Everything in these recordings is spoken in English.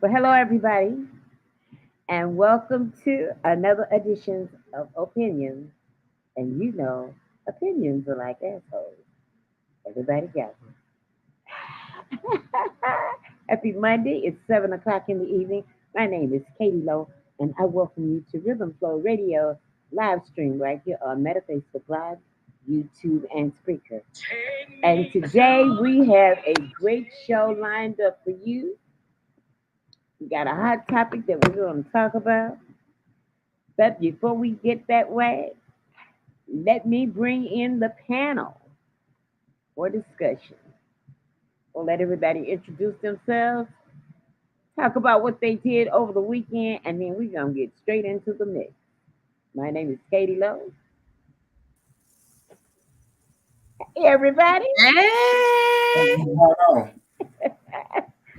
Well, hello, everybody, and welcome to another edition of Opinions. And opinions are like assholes. Everybody got them. Happy Monday. It's 7 o'clock in the evening. My name is Katie Lowe, and I welcome you to Rhythm Flow Radio live stream right here on MetaFacebook Live, YouTube, and Spreaker. And today we have a great show lined up for you. We got a hot topic that we're going to talk about. But before we get that way, let me bring in the panel for discussion. We'll let everybody introduce themselves, talk about what they did over the weekend, and then we're going to get straight into the mix. My name is Katie Lowe. Hey, everybody. Hey.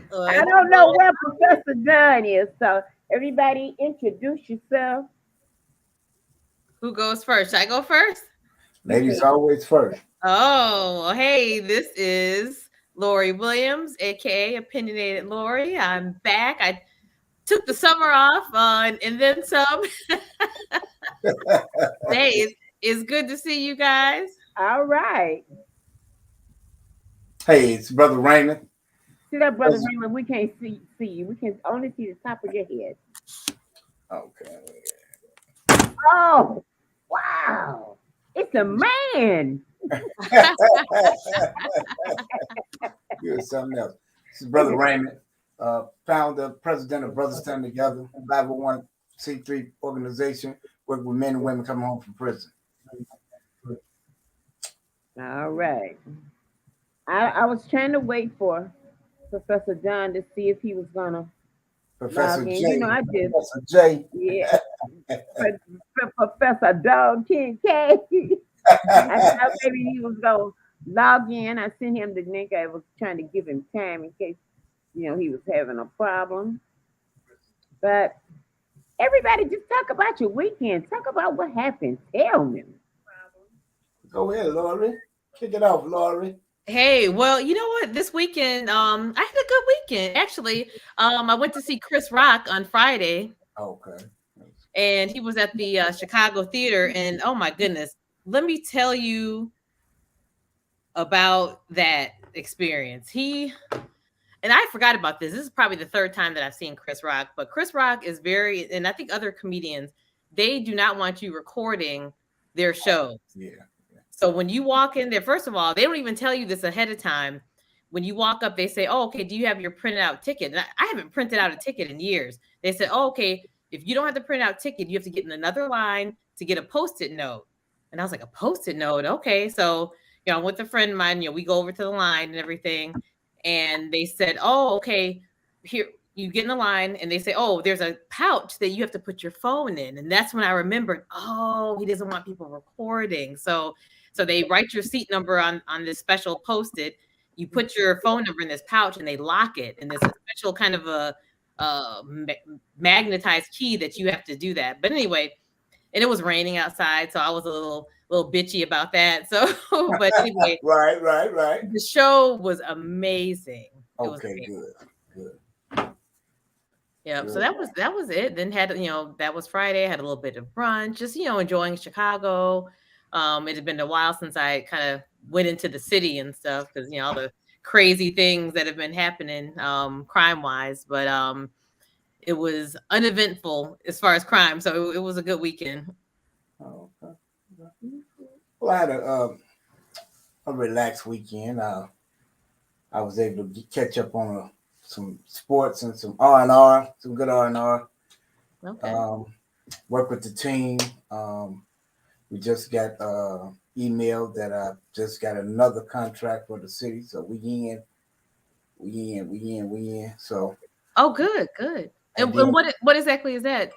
I don't know where Professor Dunn is, so everybody introduce yourself. Who goes first? Should I go first? Ladies always first. Oh, hey, this is Lori Williams, aka Opinionated Lori. I'm back. I took the summer off and then some. Hey, it's good to see you guys. All right. Hey, it's Brother Raymond. See that, Brother Raymond? We can't see you. We can only see the top of your head. Okay. Oh, wow. It's a man. You're something else. This is Brother Raymond, founder, president of Brothers Stand Together, 501c3 organization, work with men and women coming home from prison. All right. I was trying to wait for Professor John to see if he was going to Professor log J. in. I did. Professor J. Yeah. Professor Dog Kincaide. I thought maybe he was going to log in. I sent him the link. I was trying to give him time in case, he was having a problem. But everybody just talk about your weekend. Talk about what happened. Tell me. Go ahead, Lori. Kick it off, Lori. Hey, well, you know what? This weekend, I had a good weekend. Actually, I went to see Chris Rock on Friday. Okay. And he was at the Chicago Theater. And oh my goodness, let me tell you about that experience. And I forgot about this. This is probably the third time that I've seen Chris Rock, but Chris Rock is and I think other comedians, they do not want you recording their shows. Yeah. So when you walk in there, first of all, they don't even tell you this ahead of time. When you walk up, they say, "Oh, okay, do you have your printed out ticket?" And I haven't printed out a ticket in years. They said, "Oh, okay, if you don't have the printed out ticket, you have to get in another line to get a Post-it note." And I was like, "A Post-it note? Okay." So, I'm with a friend of mine, we go over to the line and everything. And they said, "Oh, okay, here." You get in the line and they say, "Oh, there's a pouch that you have to put your phone in." And that's when I remembered, oh, he doesn't want people recording. So they write your seat number on this special Post-it. You put your phone number in this pouch and they lock it. And there's a special kind of a magnetized key that you have to do that. But anyway, and it was raining outside, so I was a little bitchy about that. So, but anyway, right. The show was amazing. Okay, good. Yeah, so that was it. Then had that was Friday. I had a little bit of brunch, just enjoying Chicago. It had been a while since I kind of went into the city and stuff because all the crazy things that have been happening crime wise, but it was uneventful as far as crime, so it was a good weekend. Oh, okay. Well, I had a relaxed weekend. I was able to catch up on some sports and some R&R, some good R&R. Okay. Work with the team. We just got email that I just got another contract for the city, so we in. So. Oh, good. And what exactly is that?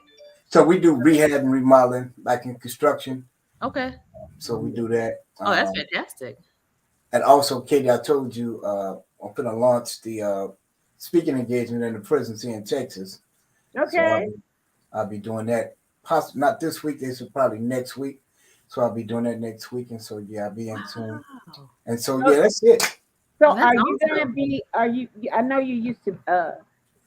So we do rehab and remodeling, like in construction. Okay. So we do that. Oh, that's fantastic. And also, Katie, I told you I'm going to launch the speaking engagement in the prisons here in Texas. Okay. So I'll be doing that. Possibly not this week. This is probably next week. So I'll be doing that next week. And so, yeah, I'll be in tune. And so, yeah, that's it. So are you going to be, I know you used to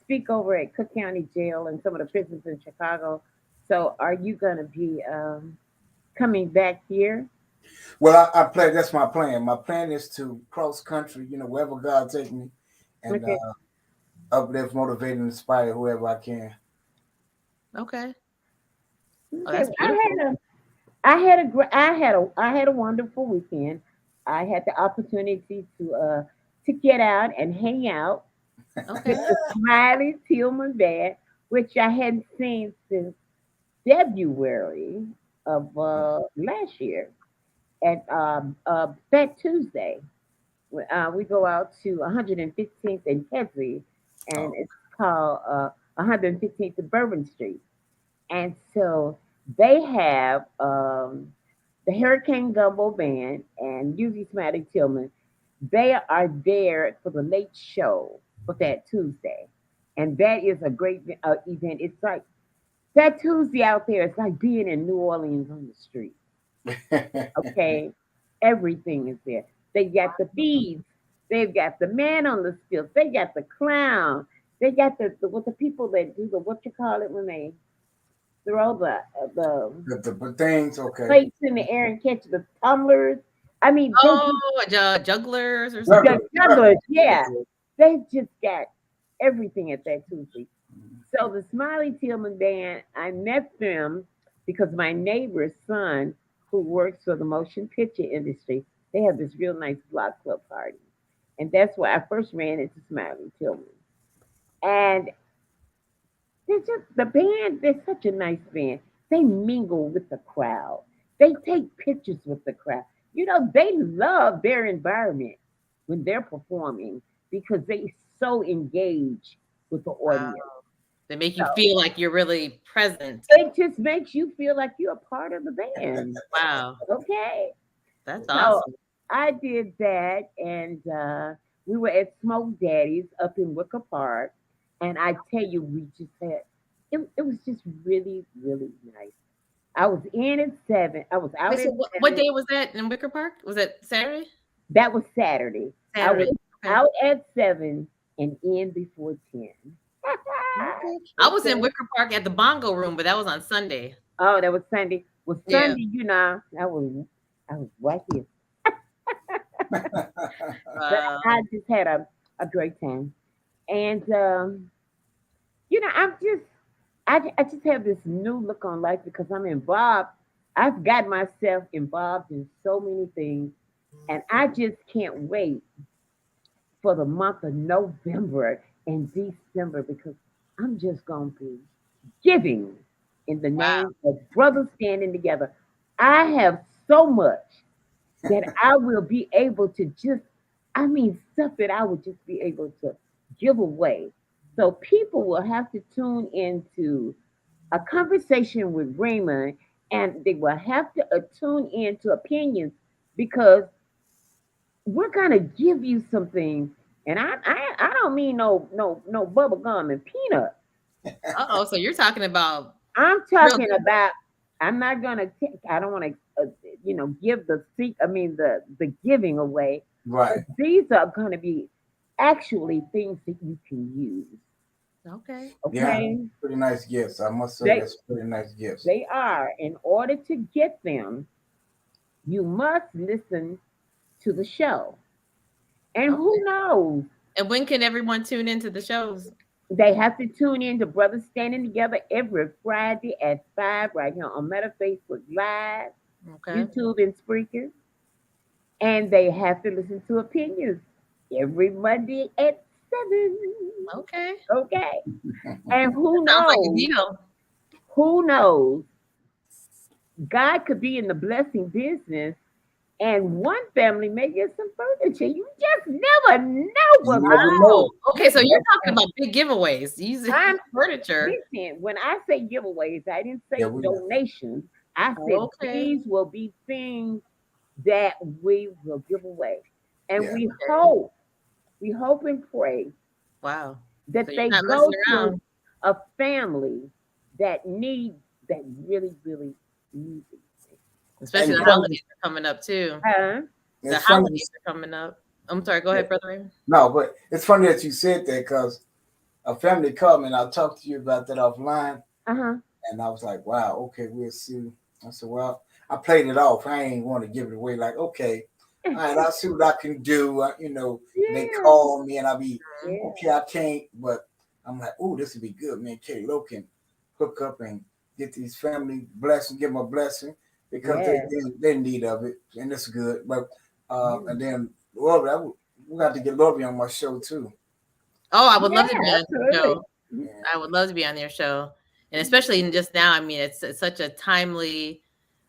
speak over at Cook County Jail and some of the prisons in Chicago. So, are you going to be coming back here? Well, I plan. That's my plan. My plan is to cross country, wherever God take me, and Okay. uplift, motivate, and inspire whoever I can. Okay. Oh, Okay. that's beautiful. I had a wonderful weekend. I had the opportunity to get out and hang out with Okay. the Smiley Tillman Band, which I hadn't seen since February of last year at Fat Tuesday. We go out to 115th and Kesley, and Oh, it's called 115th and Bourbon Street. And so they have the Hurricane Gumbo Band and usually Smiley Tillman. They are there for the late show for that Tuesday. And that is a great event. It's like that Tuesday out there, it's like being in New Orleans on the street. Okay, everything is there. They got the beads. They've got the man on the stilts. They got the clown. They got the what the people that do the what you call it when they throw the the things, okay. plates in the air and catch the tumblers. I mean, they just Oh, jugglers or the something. jugglers. Yeah, they just got everything at that Tuesday. So the Smiley Tillman Band, I met them because my neighbor's son, who works for the motion picture industry, they have this real nice block club party. And that's where I first ran into Smiley Tillman. And they're just the band, they're such a nice band. They mingle with the crowd. They take pictures with the crowd. They love their environment when they're performing because they so engage with the Wow. audience. They make you So feel like you're really present. it just makes you feel like you're a part of the band. Wow. Okay. That's So awesome. I did that, and we were at Smoke Daddy's up in Wicker Park. And I tell you, we just had it was just really, really nice. I was in at 7. I was Wait, out so at what 7. day was that in Wicker Park? Was that Saturday? That was Saturday. I Saturday. was Okay. out at 7 and in before 10. Okay. I was in Okay. Wicker Park at the Bongo Room, but that was on Sunday. Oh, that was Sunday. Well, Yeah. Sunday, I was right here. But Wow. I just had a great time. And I'm just I just have this new look on life because I'm involved. I've got myself involved in so many things, and I just can't wait for the month of November and December because I'm just gonna be giving in the Wow. name of brothers standing together. I have so much that I will be able to stuff that I would just be able to give away. So people will have to tune into a conversation with Raymond and they will have to tune into opinions because we're gonna give you something. And I don't mean no bubble gum and peanut. Uh-oh. So you're talking about I'm real talking good. about. I'm not gonna. I don't want to. Give the seek. I mean the giving away. But right. these are gonna be actually things that you can use. Okay. Yeah, Okay. pretty nice gifts. I must say They that's pretty nice gifts. they are. In order to get them, you must listen to the show. And Okay. who knows? And when can everyone tune into the shows? They have to tune in to Brothers Standing Together every Friday at 5 right here on Meta Facebook Live, Okay. YouTube, and Spreaker. And they have to listen to opinions every Monday at 7. Okay. Okay. And who Sounds like a knows? deal. Who knows? God could be in the blessing business and one family may get some furniture. You just never know You what's never going Wow. know. on. Okay, so you're Listen, talking about big giveaways using I'm furniture. listen, when I say giveaways, I didn't Yeah, say we donations. I said Okay. these will be things that we will give away. And yeah. we hope and pray Wow. So that you're they not go messing to around, a family that really, really need these especially And the it's things. funny, holidays are coming up too. Huh? The it's funny. holidays are coming up. I'm sorry. Go ahead, brother Raymond. No, but it's funny that you said that because a family called me, and I'll talk to you about that offline. Uh-huh. And I was like, wow, okay, we'll see. I said, well, I played it off. I ain't want to give it away. Like, okay, all right, I'll see what I can do. And they Yeah. call me, and I'll be, Yeah. okay, I can't. But I'm like, oh, this would be good, man. K. Lowe can hook up and get these family blessing, give them a blessing because Yes. they in need of it, and it's good. But and Mm. then Lori, we got to get Lori on my show too. Oh, I would love to Yeah, be on your absolutely. show. Yeah. I would love to be on your show. And especially in just now, I mean, it's such a timely,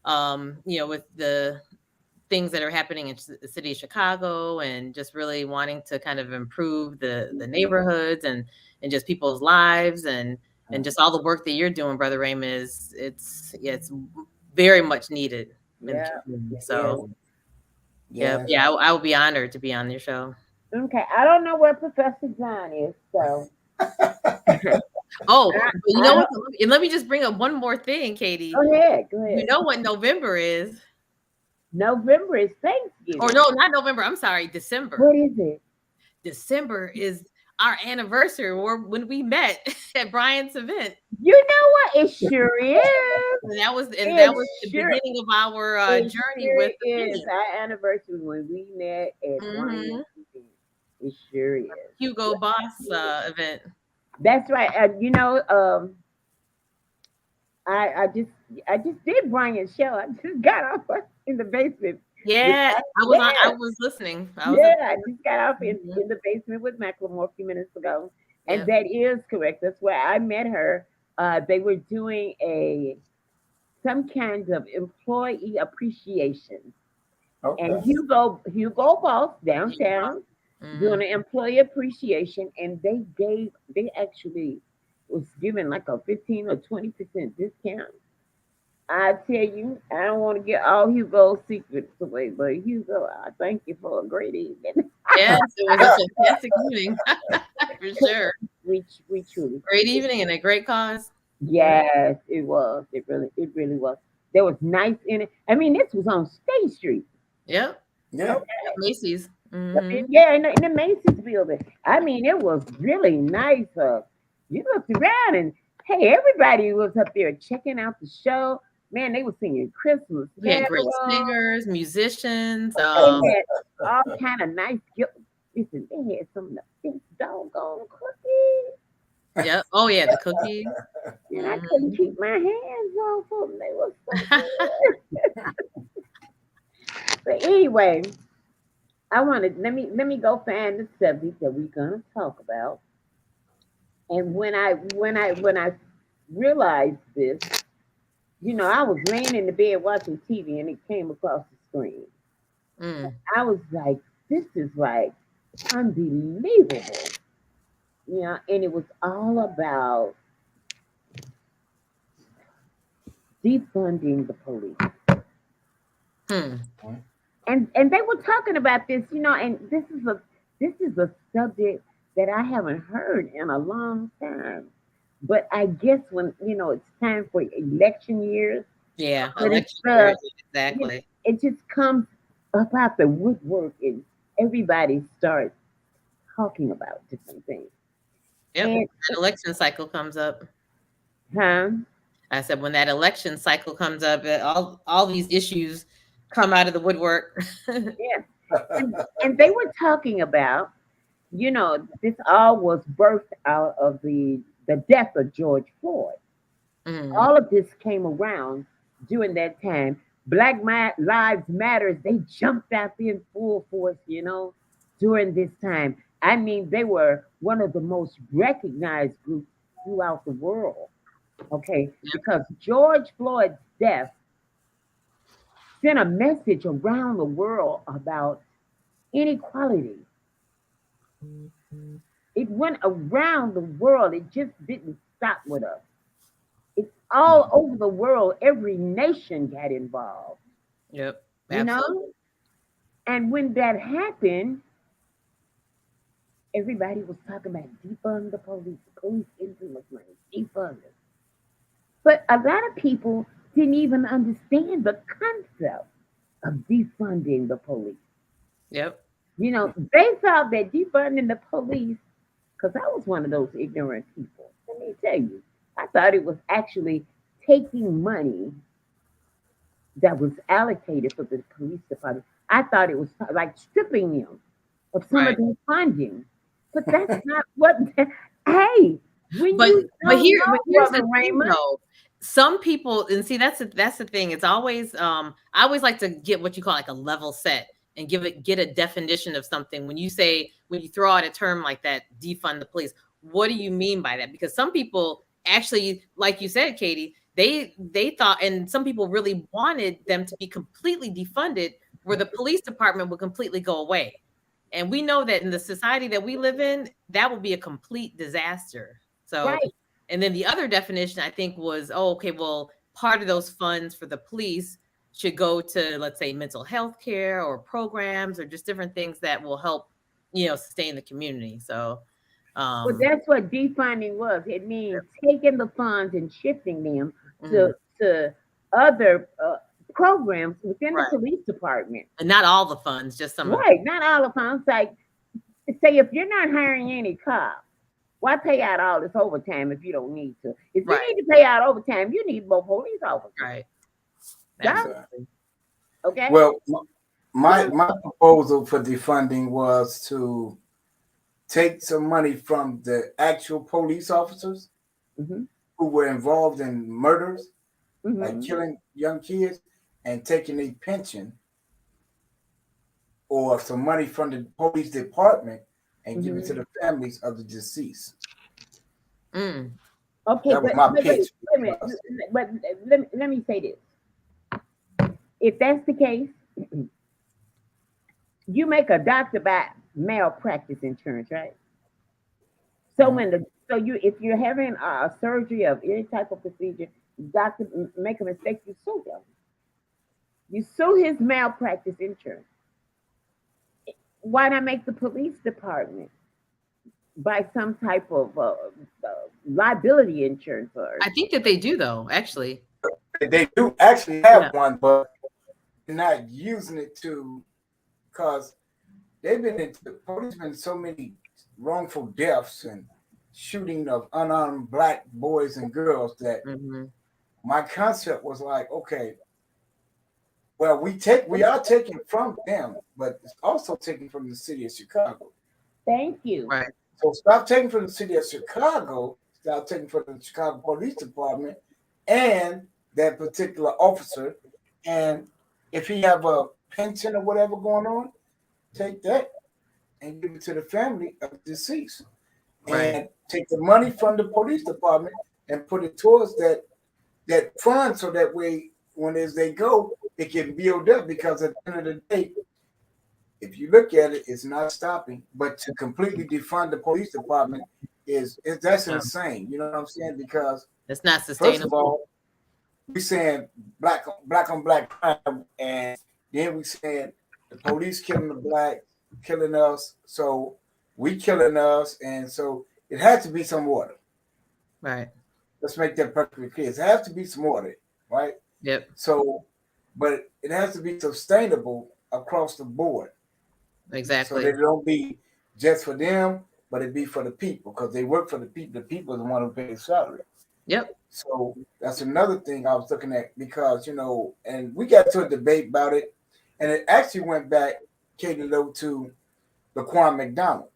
with the things that are happening in the city of Chicago and just really wanting to kind of improve the neighborhoods and just people's lives and just all the work that you're doing, Brother Raymond, it's very much needed in the Yeah. community. It is. So Yeah. I would be honored to be on your show. Okay. I don't know where Professor John is, so Oh, I, but you I know don't, what? And let me just bring up one more thing, Katie. go ahead. Go You ahead. know what November is? November is Or Thanksgiving. no, not November. I'm sorry, December. What is it? December is our anniversary or when we met at Brian's event. You know what? It sure is. And that was It the sure beginning of our it journey sure with is opinion. our anniversary when we met at Mm-hmm. Brian's event. It sure is. Hugo Boss event. That's right. I just did Brian's show. I just got off in the basement. with Yeah, I yeah, was listening. I just got off Mhm. in the basement with Macklemore a few minutes ago. And Yeah. that is correct. That's where I met her. They were doing some kind of employee appreciation. And Okay. Hugo Boss downtown doing Mhm. an employee appreciation, and they actually was giving like a 15 or 20% discount. I tell you, I don't want to get all Hugo's secrets away, but Hugo, I thank you for a great evening. Yes, it was a fantastic evening for sure. We truly Great evening and a great cause. Yeah. yes, it was. It really was. There was nice in it. I mean, this was on State Street. Yep. Yeah. Yep. Okay. Macy's. I mean, Hmm. yeah, in the Macy's building. I mean, it was really nice. You looked around and hey, everybody was up there checking out the show. Man, they were singing Christmas We had great carols. singers, musicians. They had all kind of nice. Listen, they had some of the best doggone cookies. Yep. Oh yeah, the cookies. And I Mhm. couldn't keep my hands off them. They were so good. But anyway, I wanted let me go find the subject that we're gonna talk about. And when I realized this, I was laying in the bed watching TV and it came across the screen. Mm. I was like, this is like unbelievable. And it was all about defunding the police. Hmm. And they were talking about this, and this is a subject that I haven't heard in a long time. But I guess when it's time for election years, Yeah, all this election year. stuff, you know, Exactly. it just comes up out the woodwork, and everybody starts talking about different things. Yep. And That election cycle comes up. huh? I said when that election cycle comes up, all these issues come out of the woodwork. Yeah. And they were talking about, this all was birthed out of the death of George Floyd. Mm. All of this came around during that time. Lives Matters, they jumped out there in full force, during this time. I mean, they were one of the most recognized groups throughout the world. Okay, Yep. because George Floyd's death sent a message around the world about inequality. It went around the world. It just didn't stop with us. It's all over the world. Every nation got involved, Yep. you Absolutely. know? And when that happened, everybody was talking about defund the police, police influence money, defund it. But a lot of people didn't even understand the concept of defunding the police. Yep. They thought that defunding the police because I was one of those ignorant people. Let me tell you, I thought it was actually taking money that was allocated for the police department. I thought it was like stripping them of some of Right. their funding, but that's not what. Hey, when But you but don't here know, but here's Brother the thing Raymond, though. Some people, and see, that's the thing. It's always I always like to get what you call like a level set and get a definition of something. When you throw out a term like that, defund the police, what do you mean by that? Because some people actually, like you said, Katie, they thought, and some people really wanted them to be completely defunded, where the police department would completely go away. And we know that in the society that we live in, that would be a complete disaster. So, right? and then the other definition I think was, oh, okay, well, part of those funds for the police should go to, let's say, mental health care or programs or just different things that will help, sustain the community. So, Well, that's what defunding was. It means taking the funds and shifting them mhm, to other programs within the right. police department. And not all the funds, just some of them. Right, not all the funds. Like, say if you're not hiring any cops, why pay out all this overtime if you don't need to? If you Right, need to pay out overtime, you need more police officers. right. Yeah? Absolutely. Okay. Well, my proposal for defunding was to take some money from the actual police officers Mm-hmm. who were involved in murders, like Mm-hmm. killing young kids, and taking a pension or some money from the police department and give it to Mm-hmm. the families of the deceased. Mm, Okay, That was my wait, pitch. wait a minute. But let me say this. If that's the case, you make a doctor buy malpractice insurance, right? So Mhm. when the so you if you're having a surgery of any type of procedure, doctor make a mistake, you sue them. You sue his malpractice insurance. Why not make the police department buy some type of liability insurance or I think that they do though, actually. They do actually have Yeah. one, but they're not using it to because they've been into the police been so many wrongful deaths and shooting of unarmed black boys and girls that Hmm. my concept was like, okay, well, we are taking from them, but it's also taken from the city of Chicago. thank you. Right. So stop taking from the city of Chicago, stop taking from the Chicago Police Department and that particular officer. And if he have a pension or whatever going on, take that and give it to the family of the deceased. Right. And take the money from the police department and put it towards that fund so that way when as they go, it can build up because at the end of the day, if you look at it, it's not stopping. But to completely defund the police department is that's No, insane. You know what I'm saying? Because it's not first of sustainable. all, we saying black on black crime, and then we saying the police killing the black, killing us. So we killing us, and so it has to be some order. Right. Let's make that perfectly clear. It has to be some order, right? Yep. So, but it has to be sustainable across the board. So that Exactly. it don't be just for them, but it be for the people because they work for the people. The people are the one who pay the salary. Yep. So that's another thing I was looking at because and we got to a debate about it, and it actually went back, Katie Lowe, to Laquan McDonald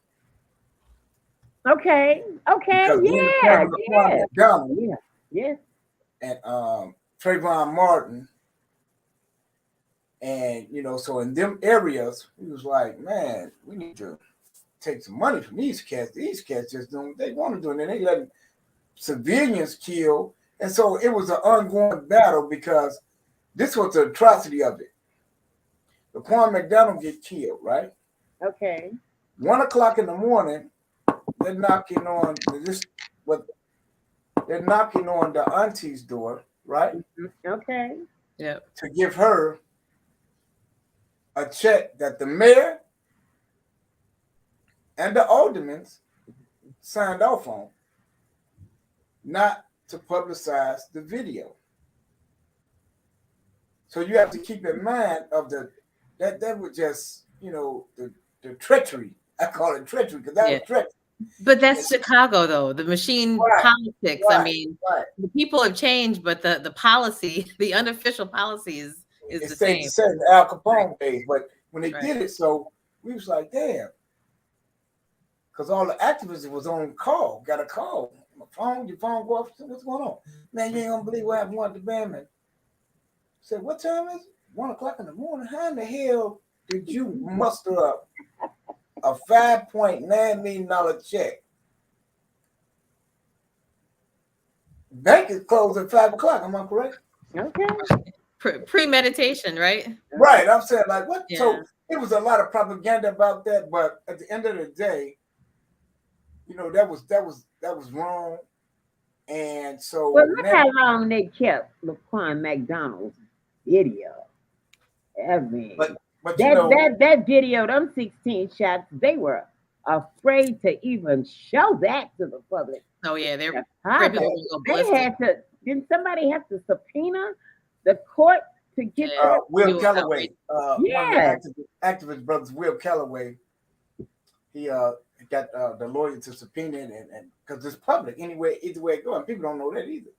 Okay. Okay. because being a part Yeah. of Laquan Yeah. McDonald Yeah. Yes. and Trayvon Martin, and so in them areas, he was like, man, we need to take some money from these cats. These cats just doing what they want to do, and then they letting civilians kill. And so it was an ongoing battle because this was the atrocity of it. Laquan McDonald get killed, right? Okay. 1 o'clock in the morning, they're knocking on this what they're knocking on the auntie's door, right? Mhm. Okay. Yep. To give her a check that the mayor and the aldermen signed off on, not to publicize the video. So you have to keep in mind of that was just the treachery. I call it treachery because that Yeah. was treachery. But that's Chicago, though. The machine politics. I mean, the people have changed, but the policy, the unofficial policy is it the stayed same. the same. The Al Capone days, but when they did it, so we was like, damn, because all the activists was on call, got a call. Your phone go off. What's going on? Man, you ain't gonna believe what happened with the bandman. Said, what time is it? 1 o'clock in the morning. How in the hell did you muster up a $5.9 million check? Bank is closed at 5 o'clock. Am I correct? Okay. Premeditation, right? Right. I'm saying, like, what? Yeah. So it was a lot of propaganda about that, but at the end of the day, you know, that was wrong. And so, well, look how long they kept Laquan McDonald's video. I mean, but that video, them 16 shots, they were afraid to even show that to the public. Oh yeah, they had to. Didn't somebody have to subpoena the court to get Will Calloway? One of the activist brothers, Will Calloway. He got the lawyer to subpoena it, and because it's public anyway, either way it goes, and people don't know that either.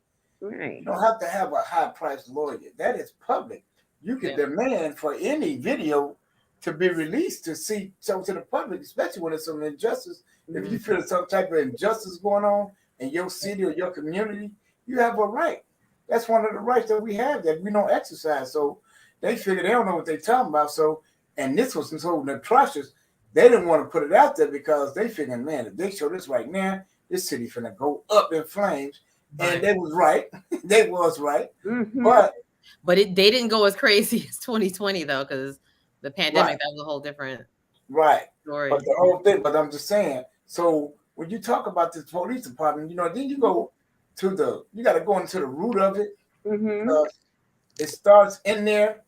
Right. You don't have to have a high-priced lawyer. That is public. You can demand for any video to be released to show to the public, especially when it's some injustice. Mm-hmm. If you feel some type of injustice going on in your city or your community, you have a right. That's one of the rights that we have that we don't exercise. So they figure they don't know what they're talking about. So, and this was so atrocious, they didn't want to put it out there because they figured, man, if they show this right now, this city finna go up in flames. Right. And they was right. They was right. Mm-hmm. But they didn't go as crazy as 2020 though, because the pandemic, that was a whole different story. But the whole thing, but I'm just saying, so when you talk about this police department, you know, then you go to you got to go into the root of it. Mm-hmm. It starts in there,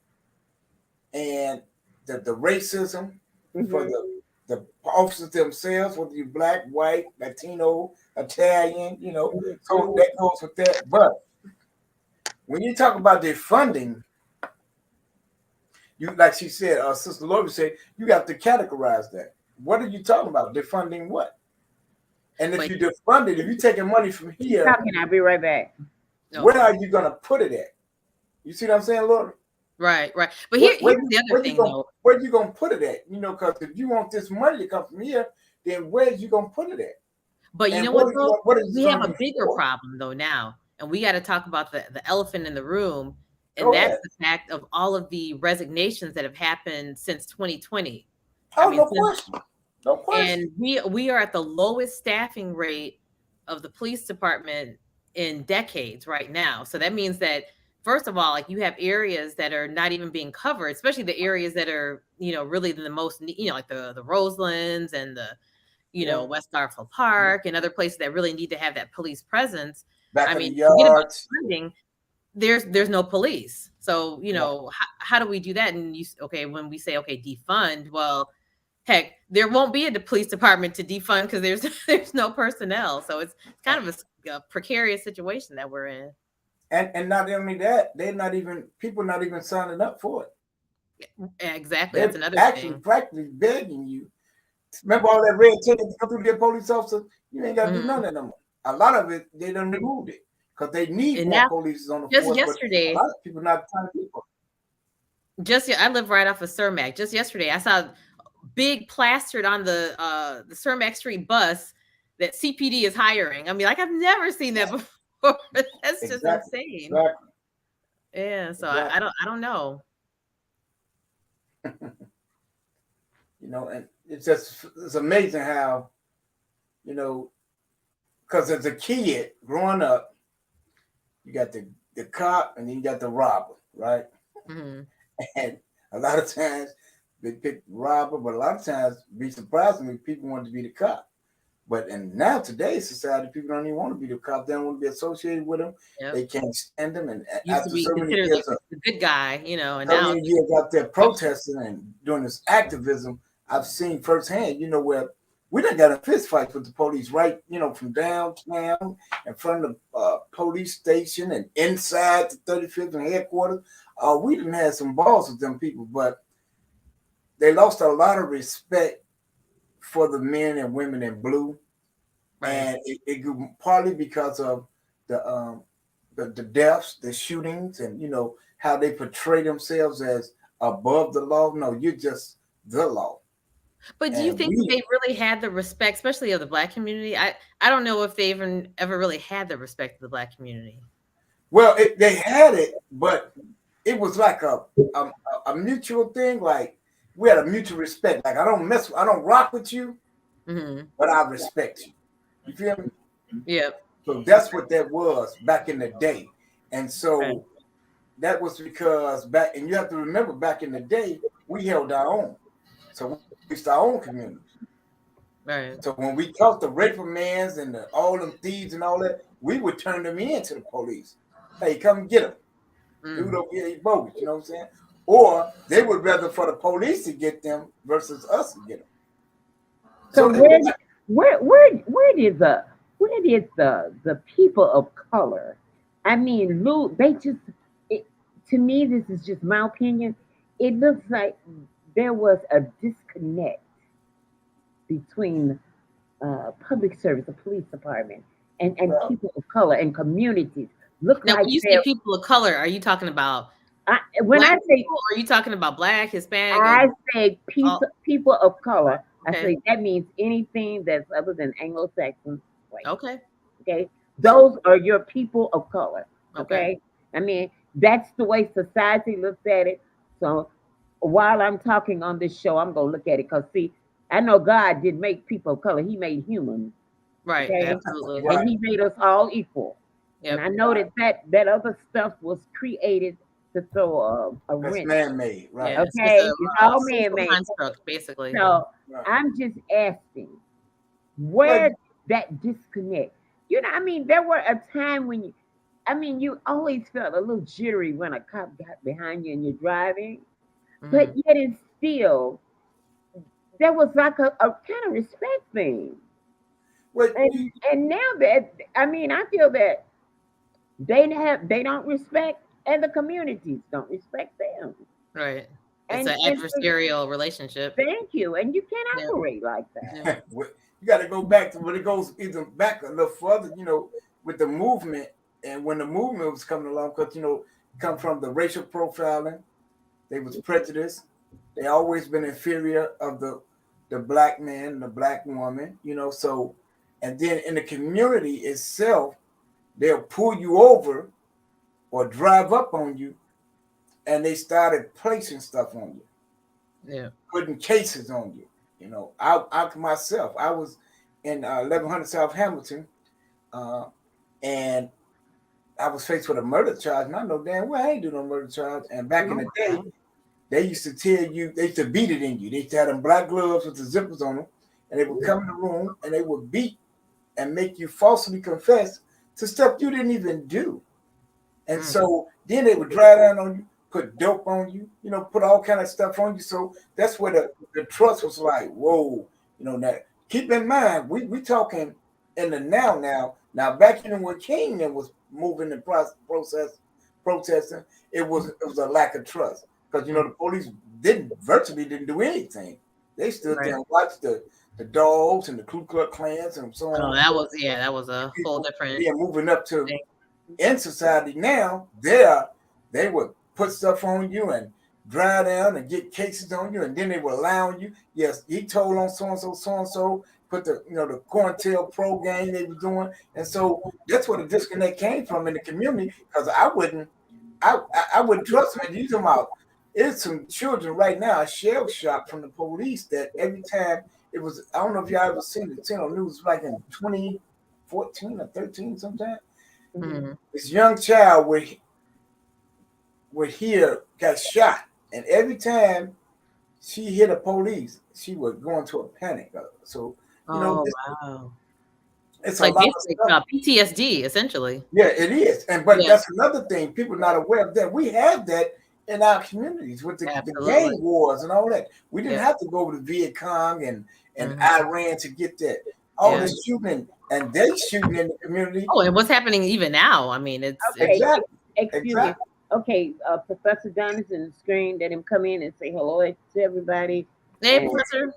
and the racism for the officers themselves, whether you're black, white, Latino, Italian, you know, so that goes with that. But when you talk about defunding, you, like she said, Sister Lowe said, you got to categorize that. What are you talking about? Defunding what? And if you defund it, if you're taking money from here, I'll be right back. Where are you going to put it at? You see what I'm saying, Laura? Right. But here's the other thing, though. Where are you going to put it at? You know, because if you want this money to come from here, then where are you going to put it at? But you know what, though? We have a bigger problem, though, now. And we got to talk about the elephant in the room. And that's the fact of all of the resignations that have happened since 2020. No question. No question. And we are at the lowest staffing rate of the police department in decades right now. So that means that, first of all, like, you have areas that are not even being covered, especially the areas that are, you know, really the most, you know, like the Roselands and the, you know, West Garfield Park and other places that really need to have that police presence. Back in the yards. Funding, there's no police. So, you know, how do we do that? And when we say, defund, well, heck, there won't be a police department to defund because there's no personnel. So it's kind of a precarious situation that we're in. And not only that, people not even signing up for it. Exactly. That's another thing. Practically begging you. Remember all that red tape to come through the police officer? You ain't got to do none of that no more. A lot of it, they done removed it because they need more police on the force. Just yesterday, a lot of people not trying to people. I live right off of Cermak. Just yesterday, I saw big plastered on the Cermak Street bus that CPD is hiring. I mean, like, I've never seen that before. That's just insane. Exactly. Yeah. So I don't know. You know, and it's amazing how, you know, because as a kid growing up, you got the cop and then you got the robber, right? Mm-hmm. And a lot of times they pick robber, but a lot of times, be surprisingly, people want to be the cop. But now today's society, people don't even want to be the cop. They don't want to be associated with them. Yep. They can't stand them. And used to be so many years, the good guy, you know. And so now many years out there protesting and doing this activism, I've seen firsthand, you know, where we done got a fist fight with the police, right? You know, from downtown in front of the police station and inside the 35th and headquarters. We done had some balls with them people, but they lost a lot of respect for the men and women in blue and it grew partly because of the the deaths, the shootings, and how they portray themselves as above the law. No, you're just the law. But do you think they really had the respect, especially of the Black community? I don't know if they even ever really had the respect of the Black community. Well, they had it, but it was like a mutual thing. Like we had a mutual respect. Like I don't rock with you, but I respect you. You feel me? Yep. So that's what that was back in the day. And so that was because and you have to remember back in the day, we held our own. So we reached our own community. Right. So when we caught the riflemans and all them thieves and all that, we would turn them in to the police. Hey, come get them. Dude over here, he bogus, you know what I'm saying? Or they would rather for the police to get them versus us to get them. So where did the people of color? I mean, Lou, they just to me, this is just my opinion. It looks like there was a disconnect between public service, the police department, and people of color and communities. Look now, like when you say people of color, are you talking about when I say people, are you talking about Black, Hispanic? I say people of color. Okay. I say that means anything that's other than Anglo-Saxon. Okay. Those are your people of color. Okay. I mean, that's the way society looks at it. So while I'm talking on this show, I'm gonna look at it because see, I know God did make people of color. He made humans. Right. Okay? Absolutely. And he made us all equal. Yep. And I know that other stuff was created to throw a wrench. Man-made, right? Yeah, okay, it's all man-made, basically. So I'm just asking, where that disconnect? I mean, there were a time when you always felt a little jittery when a cop got behind you and you're driving, but yet it's still there was like a kind of respect thing. And now that I feel that they don't respect, and the communities don't respect them. Right. It's an adversarial relationship. Thank you. And you can't operate like that. You got to go back to when it goes even back a little further, with the movement, and when the movement was coming along, because come from the racial profiling, they was prejudiced. They always been inferior of the Black man and the Black woman, so, and then in the community itself, they'll pull you over or drive up on you, and they started placing stuff on you. Yeah. Putting cases on you. I myself, I was in 1100 South Hamilton, and I was faced with a murder charge, and I know damn well I ain't do no murder charge. And back in the day, they used to tell you, they used to beat it in you. They used to have them black gloves with the zippers on them, and they would come in the room and they would beat and make you falsely confess to stuff you didn't even do. And so then they would drive down on you, put dope on you, put all kind of stuff on you. So that's where the trust was like, whoa, now keep in mind, we talking in the now. Now back when King was moving and protesting, it was a lack of trust. Because the police virtually didn't do anything. They stood there and watched the dogs and the Ku Klux Klans and so on. Oh, that was a whole different. Yeah, moving up to in society now, they would put stuff on you and drive down and get cases on you, and then they would allow you. Yes, he told on so and so. Put the the COINTELPRO game they were doing, and so that's where the disconnect came from in the community. Because I wouldn't trust them. You talking about? It's some children right now shell shocked from the police that every time it was. I don't know if y'all ever seen it on news, like in 2014 or 13 sometime. This young child would hear got shot, and every time she hit a police, she would go into a panic. So it's like a lot of PTSD essentially. Yeah, it is, but that's another thing people not aware of, that we have that in our communities with the gang wars and all that. We didn't have to go to the Viet Cong and Iran to get that. All this shooting, and they shooting in the community. Oh, and what's happening even now? I mean, it's exactly. Excuse me. Okay, Professor Jonathan, screen. Let him come in and say hello to everybody. Hey, Professor.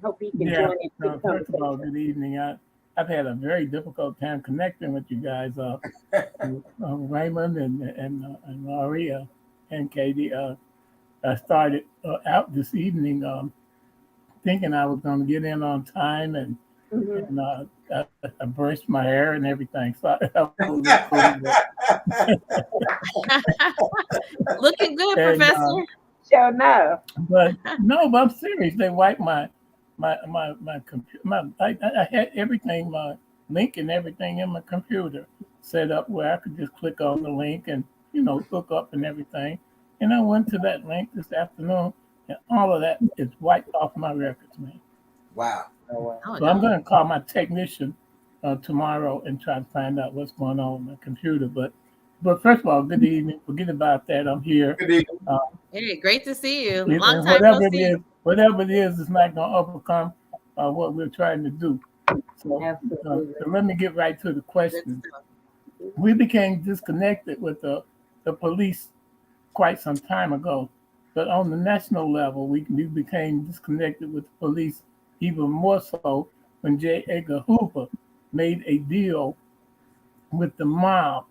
Hope he can join in. First of all, good evening. I I've had a very difficult time connecting with you guys, Raymond and Maria and Katie. I started out this evening thinking I was going to get in on time, and Mhm. I brushed my hair and everything. So I was cool. Looking good, And Professor. Sure no. but no, but I'm serious. They wiped my computer. I had everything, my link and everything in my computer set up where I could just click on the link and hook up and everything. And I went to that link this afternoon, and all of that is wiped off my records, man. Wow. Oh, wow. Oh So I'm no. going to call my technician tomorrow and try to find out what's going on with my computer. But first of all, good evening. Forget about that. I'm here. Good evening. Hey, great to see you. And Long time no see. whatever it is not going to overcome what we're trying to do. Absolutely. So let me get right to the Good question. stuff. We became disconnected with the police quite some time ago, but on the national level, we became disconnected with the police even more so when J. Edgar Hoover made a deal with the mob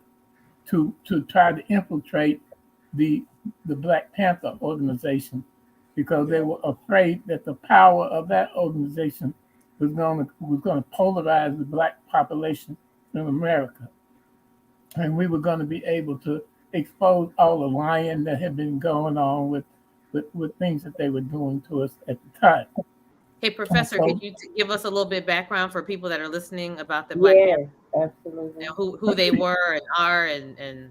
to try to infiltrate the Black Panther organization because they were afraid that the power of that organization was going to polarize the black population in America, and we were going to be able to expose all the lying that had been going on with things that they were doing to us at the time. Hey, Professor, So, could you give us a little bit background for people that are listening about the Black Panther, Yes, absolutely. who they were and are, and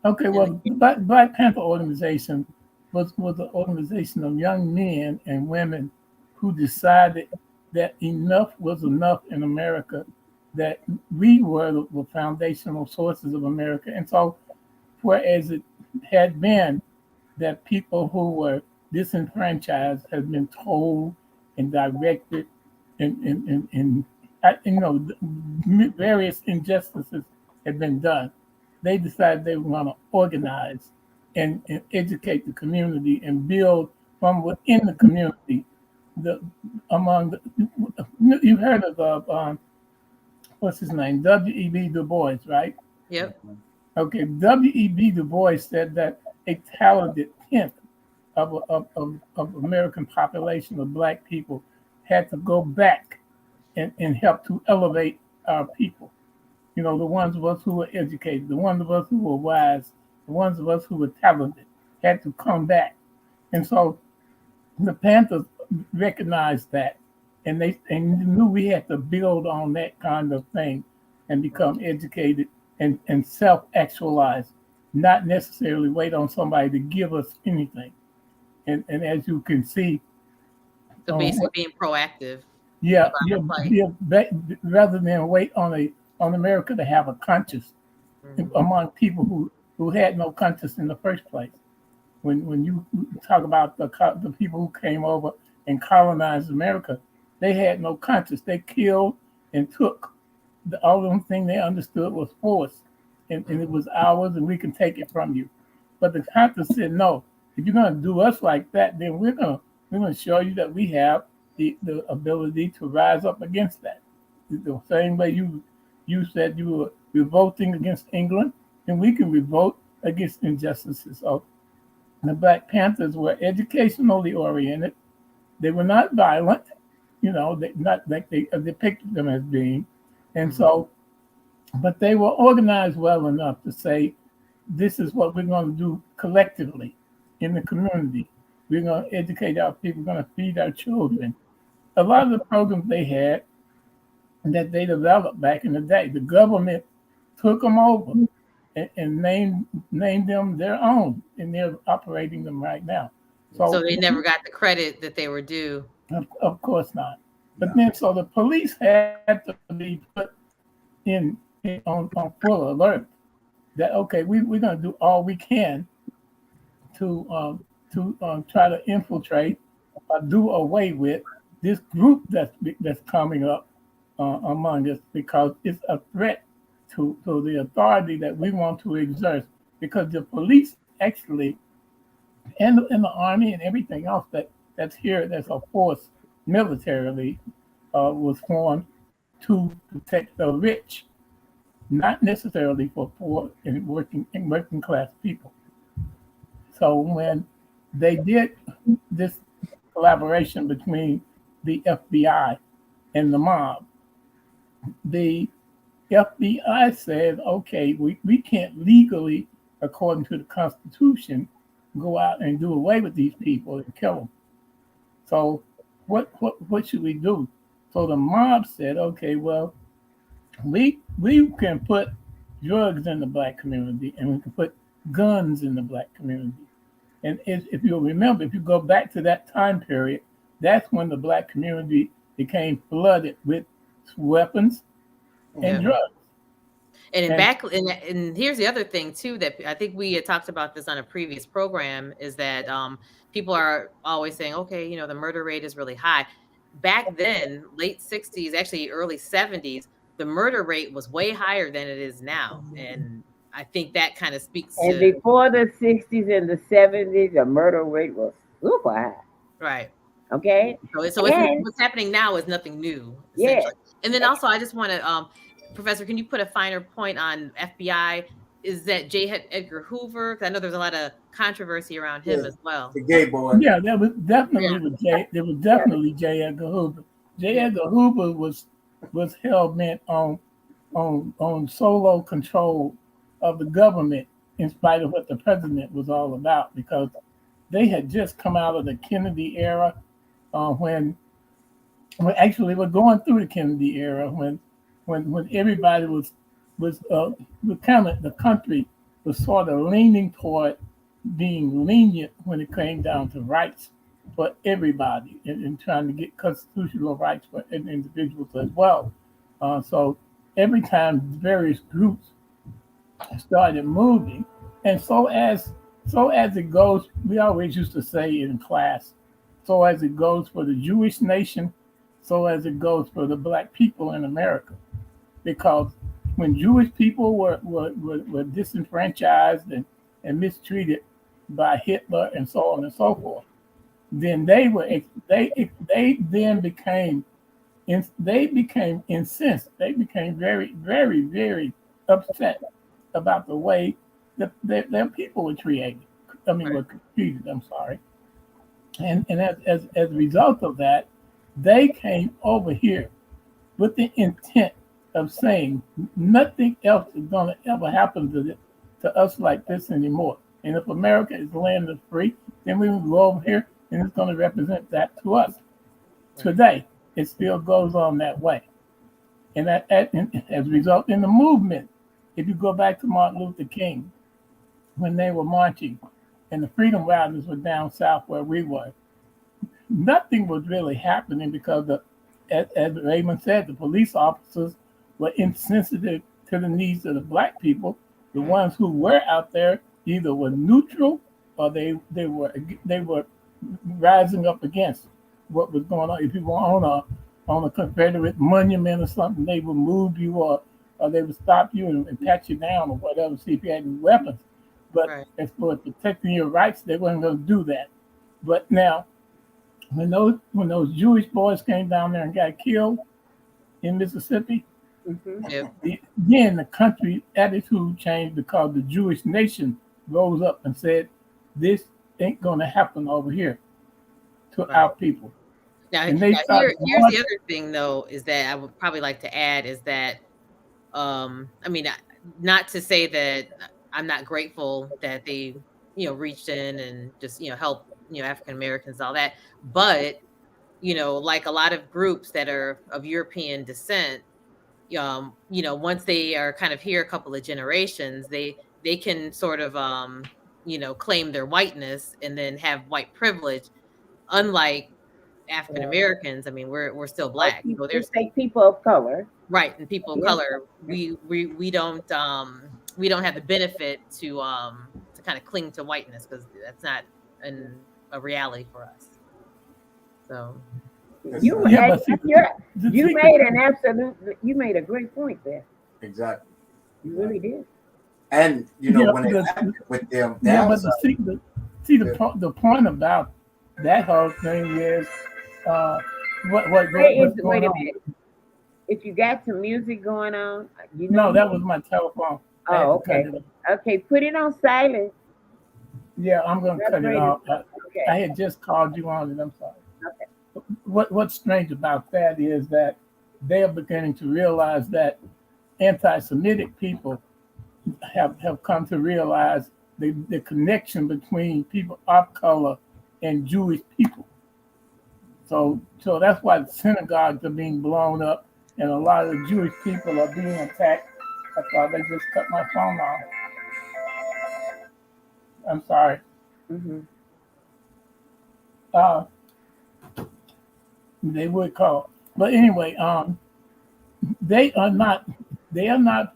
okay, and the, well, the Black Panther organization was an organization of young men and women who decided that enough was enough in America, that we were the foundational sources of America. And so, whereas it had been that people who were disenfranchised had been told and directed and various injustices had been done, they decided they were going to organize and educate the community and build from within the community. The among the, you heard of what's his name, W.E.B. Du Bois, right? yep. Okay, W.E.B. Du Bois said that a talented tenth of American population of black people had to go back and help to elevate our people. The ones of us who were educated, the ones of us who were wise, the ones of us who were talented had to come back. And so the Panthers recognized that, and they knew we had to build on that kind of thing and become educated and self-actualize, not necessarily wait on somebody to give us anything. And as you can see, So basically being proactive yeah, about yeah, the fight. yeah, rather than wait on America to have a conscience Mhm. among people who had no conscience in the first place. When you talk about the people who came over and colonized America, they had no conscience. They killed and took. The only thing they understood was force, and it was ours, and we can take it from you. But the Congress said, no. If you're going to do us like that, then we're going to show you that we have the ability to rise up against that. The same way you said you were revolting against England, and we can revolt against injustices. So the Black Panthers were educationally oriented. They were not violent, not like they depicted them as being. And Mhm. so, but they were organized well enough to say, this is what we're going to do collectively in the community. We're going to educate our people, we're going to feed our children. A lot of the programs they had that they developed back in the day, the government took them over and named them their own, and they're operating them right now. So So, they never got the credit that they were due. of course not. But No. then, so the police had to be put on full alert that, okay, we're going to do all we can to try to infiltrate or do away with this group that's coming up among us, because it's a threat to the authority that we want to exert. Because the police actually and the army and everything else that's here, that's a force militarily, was formed to protect the rich, not necessarily for poor and working class people. So when they did this collaboration between the FBI and the mob, the FBI said, okay, we can't legally, according to the Constitution, go out and do away with these people and kill them. So what should we do? So the mob said, okay, well, we can put drugs in the black community and we can put guns in the black community. And if you'll remember, if you go back to that time period, that's when the black community became flooded with weapons and drugs. And here's the other thing too, that I think we had talked about this on a previous program, is that people are always saying, okay, the murder rate is really high. Back then, late 60s, actually early 70s, the murder rate was way higher than it is now. And I think that kind of speaks to... And before the 60s and the 70s, the murder rate was super high. Right. Okay? So what's happening now is nothing new. Yeah. And then also, I just want to... Professor, can you put a finer point on FBI? Is that J. Edgar Hoover? Because I know there's a lot of controversy around him as well. The gay boy. Yeah, there was definitely J. Edgar Hoover. J. Edgar Hoover was hell bent on solo control of the government, in spite of what the president was all about, because they had just come out of the Kennedy era, when actually we're going through the Kennedy era, when everybody was kind of, the country was sort of leaning toward being lenient when it came down to rights for everybody, and trying to get constitutional rights for individuals as well. So every time various groups started moving, and so as it goes, we always used to say in class, so as it goes for the Jewish nation, so as it goes for the black people in America. Because when Jewish people were disenfranchised and mistreated by Hitler and so on and so forth, then they became incensed. They became very, very, very upset about the way that their people were treated. Were treated. I'm sorry. And as a result of that, they came over here with the intent of saying nothing else is going to ever happen to us like this anymore. And if America is the land of free, then we will go over here and it's going to represent that to us. Today, it still goes on that way. And that as a result in the movement, if you go back to Martin Luther King, when they were marching and the Freedom Riders were down south where we were, nothing was really happening because, as Raymond said, the police officers were insensitive to the needs of the black people. The ones who were out there either were neutral or they were rising up against what was going on. If you were on a Confederate monument or something, they would move you or they would stop you and pat you down or whatever, see if you had any weapons. But as for protecting your rights, they weren't going to do that. But now, when those Jewish boys came down there and got killed in Mississippi, then the country attitude changed, because the Jewish nation rose up and said, this ain't going to happen over here to our people. Now, here's the other thing, though, is that I would probably like to add is that, not to say that I'm not grateful that they, reached in and just, helped, African Americans, all that. But, like a lot of groups that are of European descent, once they are kind of here a couple of generations, they can sort of, claim their whiteness and then have white privilege. Unlike African Americans, we're still black. There's people of color, right? And people of color, we don't have the benefit to kind of cling to whiteness, because that's not a reality for us. So you made a great point there. Exactly. You really did. And when it happened with them, but the point about that whole thing is what's wait going a on. minute. if you got some music going on, No, that was my telephone. I had Oh, to cut okay. it off. Okay, put it on silent. Yeah, I'm going to cut it Separate it. off. I Okay. had just called you on it. I'm sorry. Okay. What's strange about that is that they are beginning to realize that anti-Semitic people have come to realize the connection between people of color and Jewish people. So that's why the synagogues are being blown up and a lot of the Jewish people are being attacked. I thought they just cut my phone off. I'm sorry. Mm-hmm. Uh, they would call. But anyway, they are not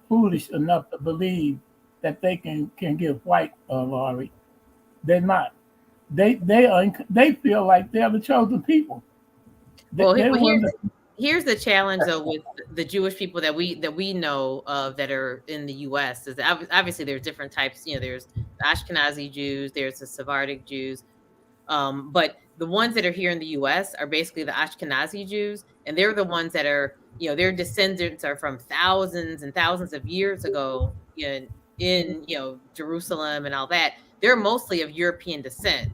foolish enough to believe that they can get white, Laurie. They're not. They feel like they're the chosen people. Well, They want here's the challenge though with the Jewish people that we know of that are in the U.S. is that obviously there's different types. There's the Ashkenazi Jews, there's the Sephardic Jews, but the ones that are here in the U.S. are basically the Ashkenazi Jews, and they're the ones that are their descendants are from thousands and thousands of years ago in Jerusalem and all that. They're mostly of European descent.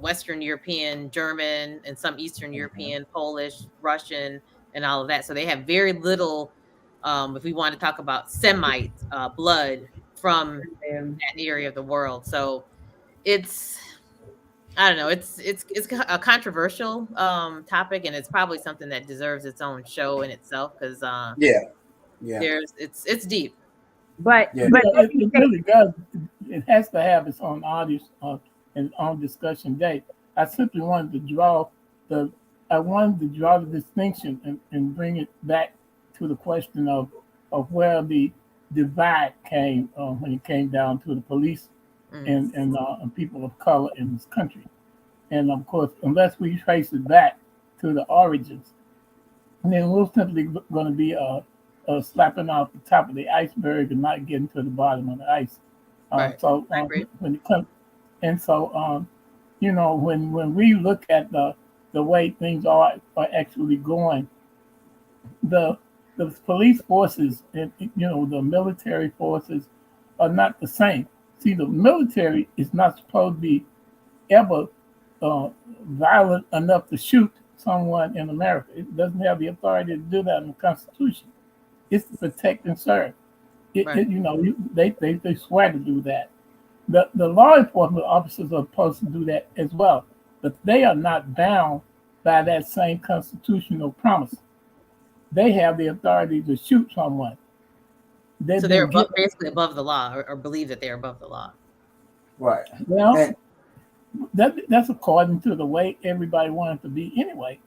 Western European, German, and some Eastern European, Polish, Russian, and all of that. So they have very little, if we want to talk about Semite blood from that area of the world. So it's, I don't know, it's a controversial topic, and it's probably something that deserves its own show in itself because it's deep. But it really does. It has to have its own audience and own discussion day. I simply wanted to draw the distinction and bring it back to the question of where the divide came when it came down to the police and people of color in this country. And of course, unless we trace it back to the origins, then we're simply going to be slapping off the top of the iceberg and not getting to the bottom of the ice. Right. So when it comes, and so when we look at the way things are actually going, the police forces and the military forces are not the same. See, the military is not supposed to be ever violent enough to shoot someone in America. It doesn't have the authority to do that in the Constitution. It's to protect and serve. They swear to do that. The law enforcement officers are supposed to do that as well, but they are not bound by that same constitutional promise. They have the authority to shoot someone. So they're basically above the law, or believe that they're above the law. Right. Well, that's according to the way everybody wanted to be anyway.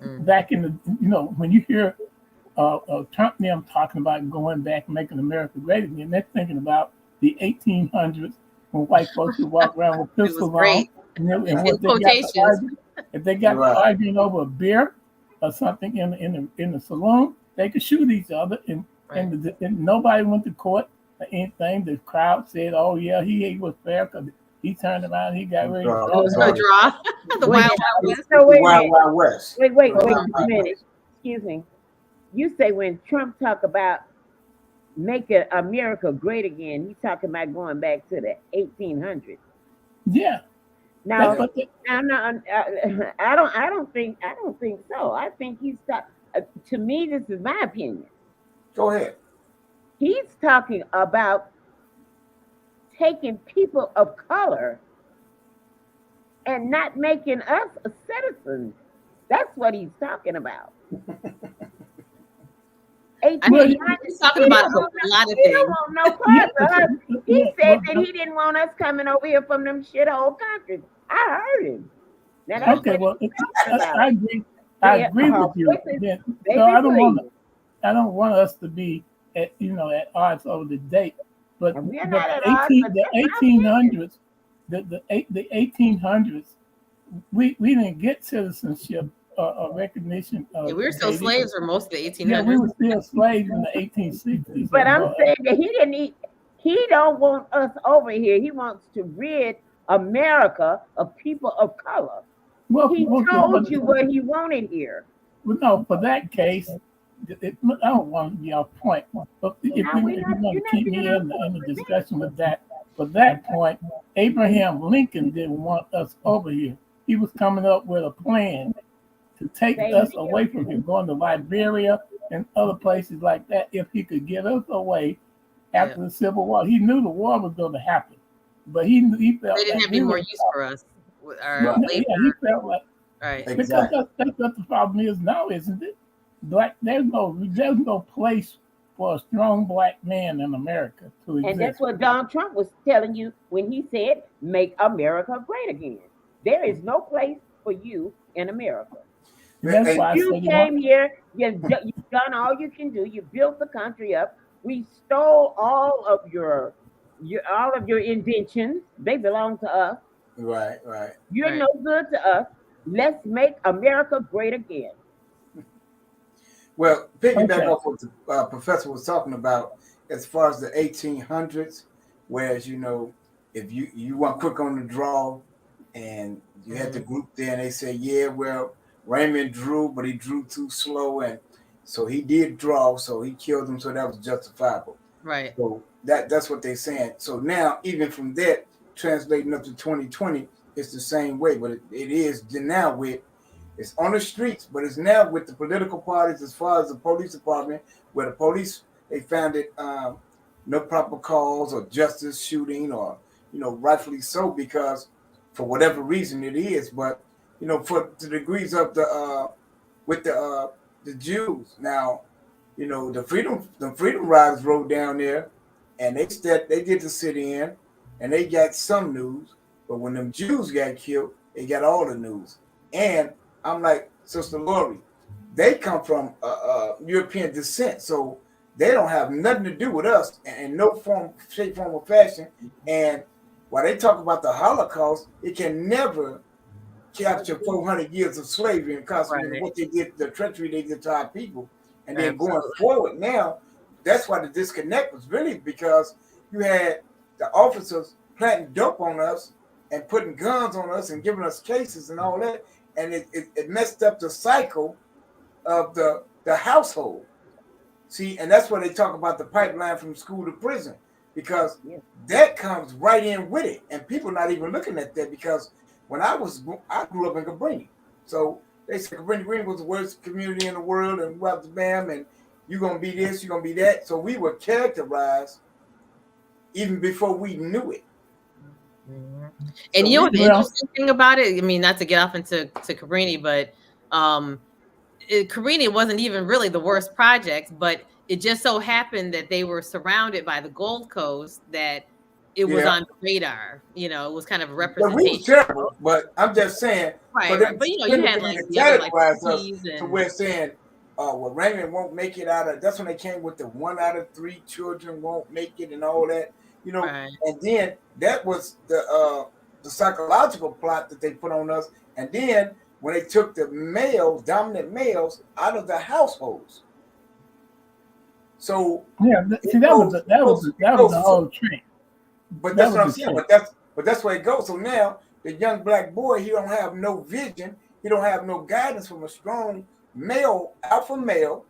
Back in the, when you hear Trump and them talking about going back and making America great again, they're thinking about the 1800s when white folks would walk around with pistols on. And what if they got arguing over a beer or something in the saloon, they could shoot each other and nobody went to court or anything. The crowd said, "Oh yeah, he was fair because he turned around, he got ready to draw." The Wild West. Wait a minute. Excuse me. You say when Trump talk about making America great again, he's talking about going back to the 1800s. Yeah. Now, I don't think so. I think he's to me, this is my opinion. Go ahead. He's talking about taking people of color and not making us citizens. That's what he's talking about. He's talking about a lot of things. He don't want no part of us. He said that he didn't want us coming over here from them shithole countries. I heard him. Now, okay, well, I agree. I agree with you. So I don't want us to be at odds over the date, but the 1800s, the 1800s, we didn't get citizenship or recognition. We were still slaves for most of the 1800s. Yeah, we were still slaves in the 1860s. But I'm saying that he don't want us over here. He wants to rid America of people of color. He told you what he wanted here. Well, no, for that case, I don't want to be off point, but if Now, you want you're to not keep being me off in point the with me. discussion with that, for that point, Abraham Lincoln didn't want us over here. He was coming up with a plan to take Same us here. away from here, going to Liberia and other places like that, if he could get us away after the Civil War. He knew the war was going to happen, but he They felt didn't like have any we more were. use for us. Our Right. labor, Yeah, he felt like right? because Exactly. that's what the problem is now, isn't it? There's no place for a strong black man in America to And that's exist. what Donald Trump was telling you when he said, "Make America great again." There is no place for you in America. And that's Hey, why I You said came here, you've done all you can do, you built the country up. We stole all of your inventions. They belong to us. right, right. You're Right. no good to us. Let's make America great again. Well, piggyback okay. off what the professor was talking about as far as the 1800s, whereas if you want quick on the draw, and you had the group there, and they say, yeah, well, Raymond drew, but he drew too slow, and so he did draw, so he killed him, so that was justifiable. Right. So that's what they're saying. So now, even from that, translating up to 2020, it's the same way, but it is now with it's on the streets, but it's now with the political parties as far as the police department, where the police they found it no proper cause or justice shooting or rightfully so because for whatever reason it is, but for the degrees of the with the Jews now, the freedom riders rode down there and they did the sit in and they got some news, but when them Jews got killed, they got all the news. And I'm like, Sister Lori, they come from European descent, so they don't have nothing to do with us in no form, shape, form, or fashion. And while they talk about the Holocaust, it can never capture 400 years of slavery and consequently Right. what they did, the treachery they did to our people. And then going Absolutely. forward now, that's why the disconnect was really because you had the officers planting dope on us and putting guns on us and giving us cases and all that. And it messed up the cycle of the household. See, and that's why they talk about the pipeline from school to prison, because Yeah. that comes right in with it. And people not even looking at that because when I grew up in Cabrini. So they said Cabrini Green was the worst community in the world and what the bam, and you're gonna be this, you're gonna be that. So we were characterized even before we knew it. And So you know what the Well, interesting thing about it? I mean, not to get off into Cabrini, but Cabrini wasn't even really the worst project, but it just so happened that they were surrounded by the Gold Coast that it was yeah, on the radar. You know, it was kind of a but we was representation. terrible. But I'm just saying, for Right, them right. But you know, you had specifically like to the other like categorize us keys to and where saying, well, Raymond won't make it out of. That's when they came with the 1 out of 3 children won't make it and all that, right. And then that was the psychological plot that they put on us. And then when they took the dominant males, out of the households. So yeah. See, that was the whole trick. but That that's what I'm was the saying. trick. But that's where it goes. So now the young black boy, he don't have no vision. He don't have no guidance from a strong male, alpha male,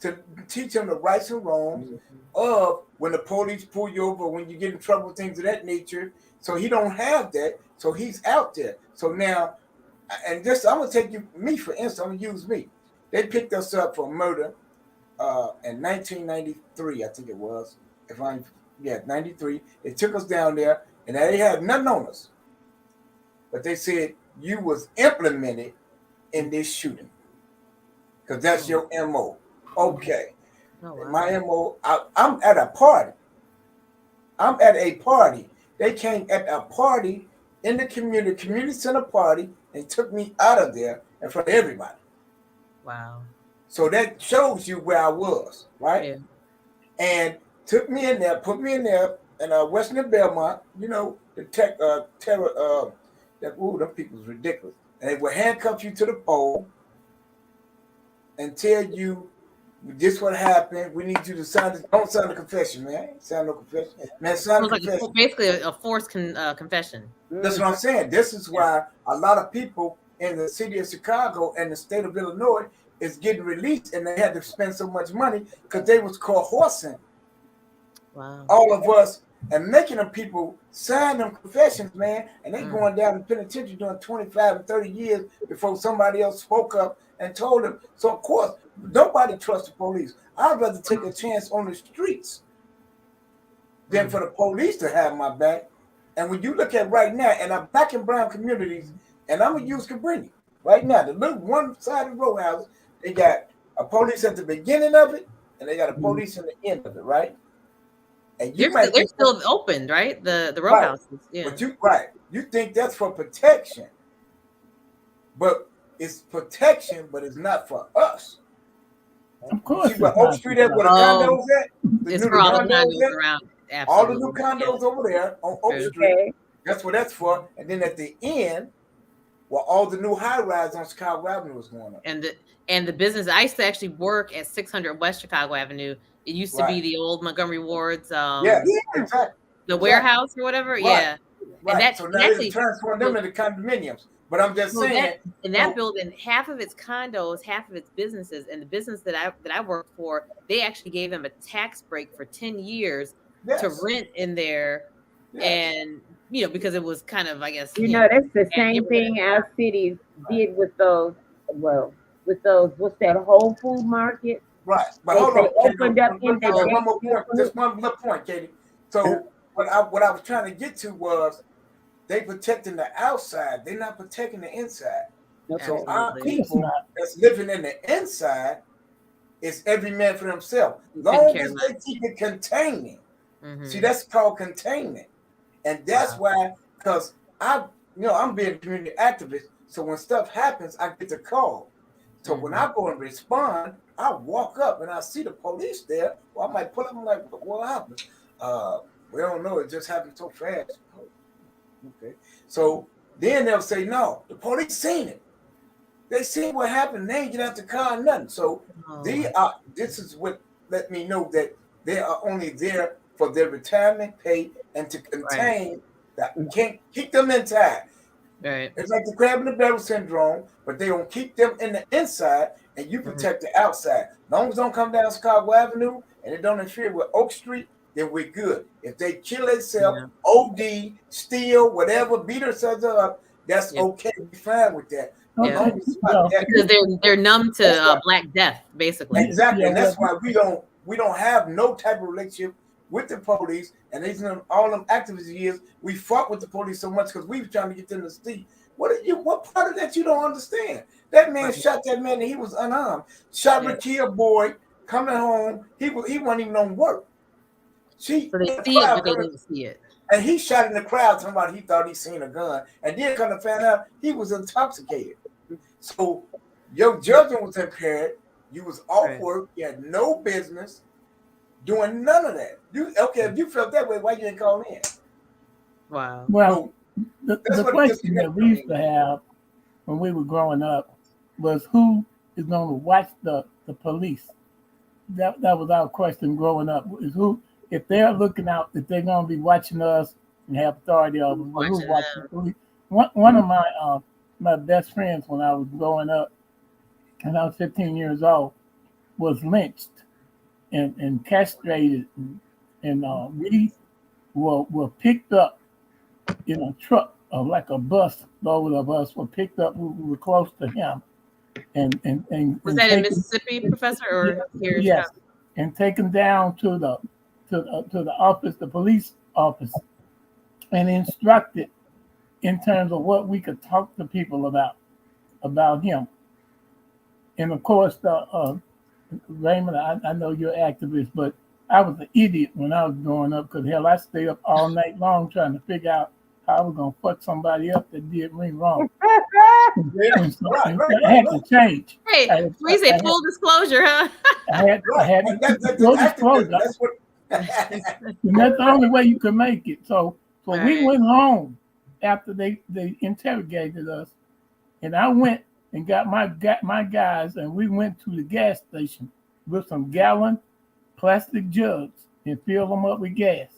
to teach him the rights and wrongs of when the police pull you over, when you get in trouble, things of that nature. So he don't have that. So he's out there. So now, and just I'm gonna take me for instance. I'm gonna use me. They picked us up for murder in 1993, I think it was. 93. They took us down there, and they had nothing on us, but they said you was implemented in this shooting because that's your MO. Okay, Oh, wow. my MO. I'm at a party. I'm at a party. They came at a party in the community center party, and took me out of there in front of everybody. Wow. So that shows you where I was, right? Yeah. And took me in there, put me in there in Western Belmont, the terror, them people's ridiculous. And they would handcuff you to the pole and tell you this what happened. We need you to don't sign the confession, man. Sign no confession. Man, sign It the was like confession. basically a forced confession. That's what I'm saying. This is why a lot of people in the city of Chicago and the state of Illinois, is getting released, and they had to spend so much money because they was coercing all of us and making them people sign them confessions, man. And they going down in the penitentiary doing 25 and 30 years before somebody else spoke up and told them. So of course, nobody trusts the police. I'd rather take a chance on the streets than for the police to have my back. And when you look at right now, and I'm black and brown communities, and I'm gonna use Cabrini right now, the little one side of the row house, they got a police at the beginning of it, and they got a police in the end of it, right? And they're still open, right? The row houses. Yeah. But you think that's for protection. But it's protection, but it's not for us. Of course. See where Oak Street at, where the condos at? It's for all the condos around. Absolutely. All the new condos over there on Oak Street. That's what that's for. And then at the end, well, all the new high rise on Chicago Avenue was going up. And the business. I used to actually work at 600 West Chicago Avenue. It used to be the old Montgomery Ward's exactly. The warehouse or whatever. Right. Yeah. Right. And that's so now they transformed them into condominiums. But I'm just saying, that building, half of its condos, half of its businesses, and the business that I worked for, they actually gave them a tax break for 10 years to rent in there, and because it was kind of, I guess, that's the same thing our cities did with those. Well, with those, what's that Whole Food Market? Right, but hold on. Opened up in one more point. Just one more point, Katie. So what I was trying to get to was, they protecting the outside. They're not protecting the inside. Okay. So our people that's living in the inside is every man for themselves. Long as they keep it containing. See, that's called containment. And that's why, because I'm being a community activist. So when stuff happens, I get the call. So when I go and respond, I walk up and I see the police there. Well, I might pull up and like, what happened? We don't know. It just happened so fast. Okay, so then they'll say, no, the police seen it. They seen what happened. They ain't get out the car or nothing. So this is what let me know that they are only there for their retirement pay and to contain that. We can't keep them inside. Right. It's like the crab in the barrel syndrome, but they don't keep them in the inside and you protect the outside. As long as don't come down Chicago Avenue and it don't interfere with Oak Street, then we're good. If they kill themselves, OD, steal, whatever, beat themselves up, that's okay. We're fine with that. Yeah. Because they're numb to Black Death, basically. Exactly. And that's why we don't have no type of relationship with the police. And these all them activist years, we fought with the police so much because we were trying to get them to see. What part of that you don't understand? That man shot that man and he was unarmed. Shot Rakia boy coming home. He wasn't even on work. So they see it, but they didn't see it. And he shot in the crowd. Somebody he thought he seen a gun, and then kind of found out he was intoxicated. So your judgment was impaired. You was off work. You had no business doing none of that. If you felt that way, why you didn't call in? Wow. Well, the question that we used to have when we were growing up was who is going to watch the police. That was our question growing up. Is who. If they're looking out, if they're going to be watching us and have authority over us, who's watching the police? One of my best friends when I was growing up, and I was 15 years old, was lynched and castrated, and we were picked up in a truck, like a bus. Load of us were picked up. We were close to him, and was that in Mississippi, Professor, or here? Yes, and taken down to the office, the police office, and instructed in terms of what we could talk to people about him. And of course, Raymond, I know you're an activist, but I was an idiot when I was growing up because hell, I stayed up all night long trying to figure out how I was gonna fuck somebody up that did me wrong. I had to change. Hey, we say full disclosure, huh? I had full disclosure. And that's the only way you can make it. So we went home after they interrogated us, and I went and got my guys, and we went to the gas station with some gallon plastic jugs and filled them up with gas.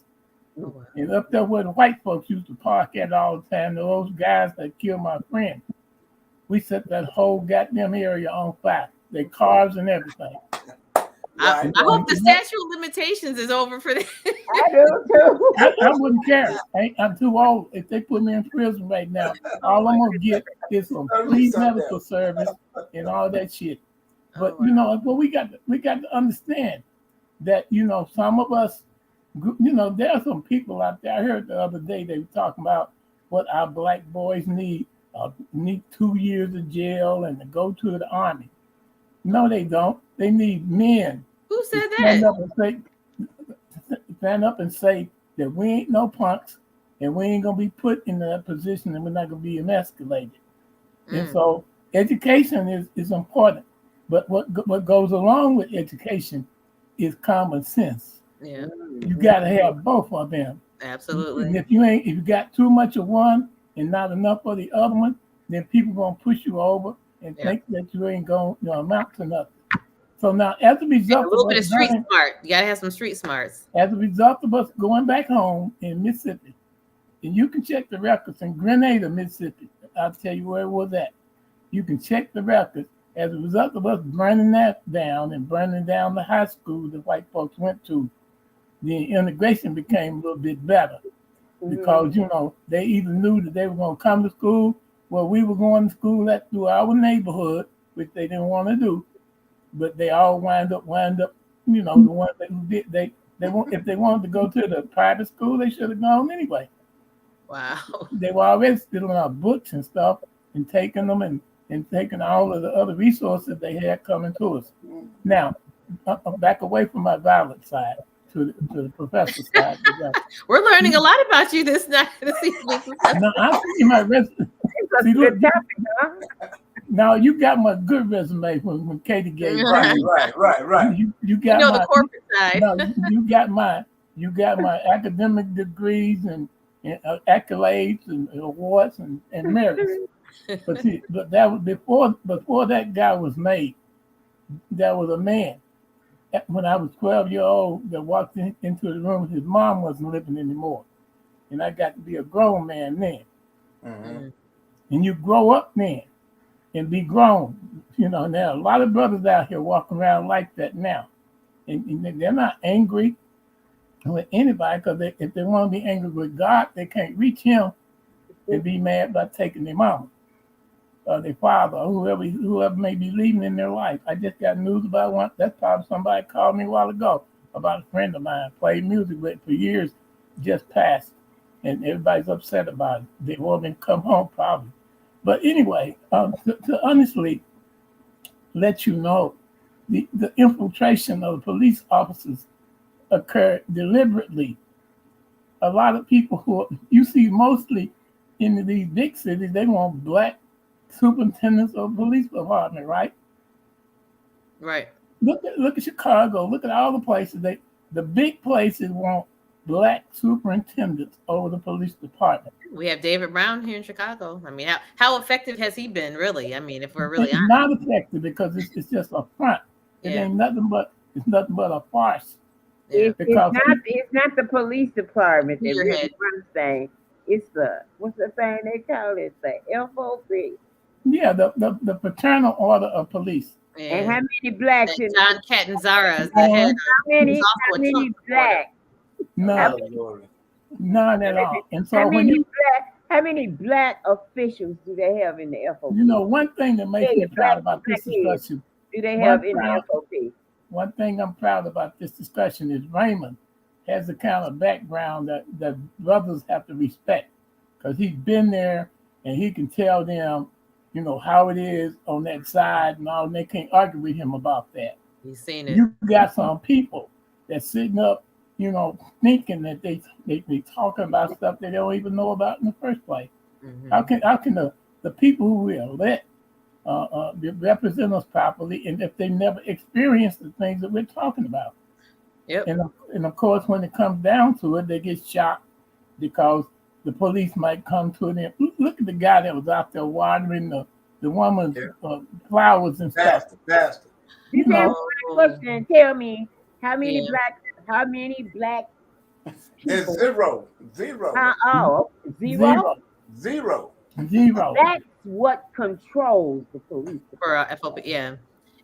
Oh, wow. And up there where the white folks used to park at all the time, those guys that killed my friend, we set that whole goddamn area on fire. their cars and everything. Right. I hope the statute of limitations is over for this. I do too. I wouldn't care. I'm too old. If they put me in prison right now, all I'm gonna get is some free medical service and all that shit. But you know, but we got to understand that, you know, some of us, you know, there are some people out there. I heard the other day they were talking about what our black boys need 2 years of jail and to go to the army. No, they don't. They need men. Who said Stand that? up and say that we ain't no punks and we ain't gonna be put in that position and we're not gonna be emasculated. And so education is important. But what goes along with education is common sense. Yeah. You gotta have both of them. Absolutely. And if you got too much of one and not enough of the other one, then people gonna push you over and think that you ain't gonna amount to nothing. So now, as a result, a little bit of street smart. You gotta have some street smarts. As a result of us going back home in Mississippi, and you can check the records in Grenada, Mississippi. I'll tell you where it was at. You can check the records. As a result of us burning that down and burning down the high school that white folks went to, the integration became a little bit better because, you know, they either knew that they were going to come to school. Well, we were going to school through our neighborhood, which they didn't want to do. But they all wind up, you know, the ones that did, if they wanted to go to the private school, they should have gone anyway. Wow. They were already stealing our books and stuff and taking them and taking all of the other resources they had coming to us. Now, I'm back away from my violent side to the professor side. We're learning a lot about you this evening. No, I'm seeing my resume. See, look, now you got my good resume when Katie gave me. Right. You got the corporate side. No, you got my academic degrees and accolades and awards and merits. But that was before that guy was made. There was a man when I was 12 years old that walked into the room. His mom wasn't living anymore, and I got to be a grown man then. Mm-hmm. And you grow up then and be grown. You know, there are a lot of brothers out here walking around like that now, and they're not angry with anybody because if they want to be angry with God, they can't reach Him and be mad by taking their mama. Their father, or whoever may be leading in their life. I just got news about one. That's probably somebody called me a while ago about a friend of mine, played music with for years, just passed, and everybody's upset about it. They want him to come home probably. But anyway, to honestly let you know, the infiltration of the police officers occurred deliberately. A lot of people who you see mostly in these big cities, they want black superintendents of police department, right? Right. Look at Chicago. Look at all the places. The big places want black superintendents over the police department. We have David Brown here in Chicago. I mean, how effective has he been, really? I mean, if we're really honest. Not effective because it's just a front. It ain't nothing but a farce. Yeah. It's not the police department that really Head. runs things. It's what's the thing they call it? The FOP. Yeah, the Fraternal Order of Police. Yeah. And how many blacks in John Catanzara is the head. how many blacks? None at all. And so how many black officials do they have in the FOP? You know, one thing that makes me proud about this discussion. Do they have in the FOP? One thing I'm proud about this discussion is Raymond has the kind of background that brothers have to respect because he's been there and he can tell them, you know, how it is on that side and all, and they can't argue with him about that. He's seen it. You got some people that's sitting up, you know, thinking that they talking about stuff they don't even know about in the first place. Mm-hmm. How can the people who we elect represent us properly, and if they never experienced the things that we're talking about? Yep. And of course, when it comes down to it, they get shocked because the police might come to them. Look at the guy that was out there watering the woman's flowers and stuff. Pastor. You know, question, tell me how many black It's zero. Zero. Zero. That's what controls the police for FOP. Yeah.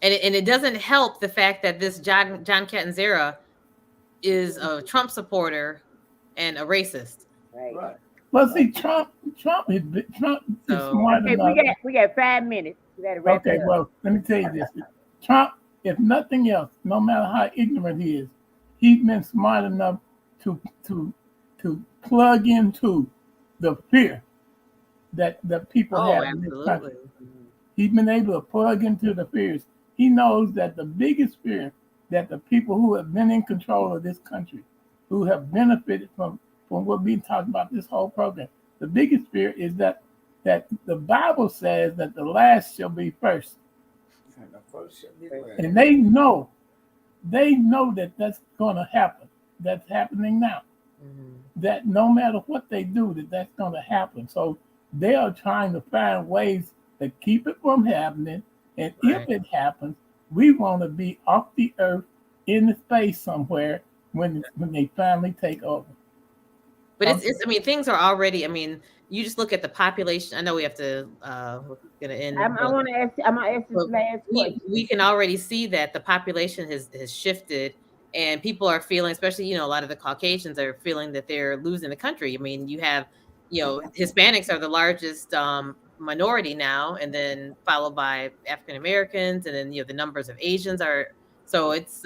And it doesn't help the fact that this John Catanzara is a Trump supporter and a racist. Right. Well, see, Trump is So- smart Okay, enough. we got 5 minutes. We got to wrap Okay, it up. well, let me tell you this. Trump, if nothing else, no matter how ignorant he is, he's been smart enough to plug into the fear that people Oh, have in this country. absolutely. He's been able to plug into the fears. He knows that the biggest fear that the people who have been in control of this country, who have benefited from what we've been talking about this whole program, the biggest fear is that the Bible says that the last shall be first. And the first shall be last. And they know that that's going to happen. That's happening now. That no matter what they do, that's going to happen. So they are trying to find ways to keep it from happening. And if it happens, we want to be off the earth in the space somewhere when they finally take over. But it's I mean, things are already, I mean, you just look at the population. I know we have to we're gonna end. I'm gonna ask this last question. We can already see that the population has shifted, and people are feeling, especially, a lot of the Caucasians are feeling that they're losing the country. I mean, you have, Hispanics are the largest minority now, and then followed by African Americans, and then the numbers of Asians are. So it's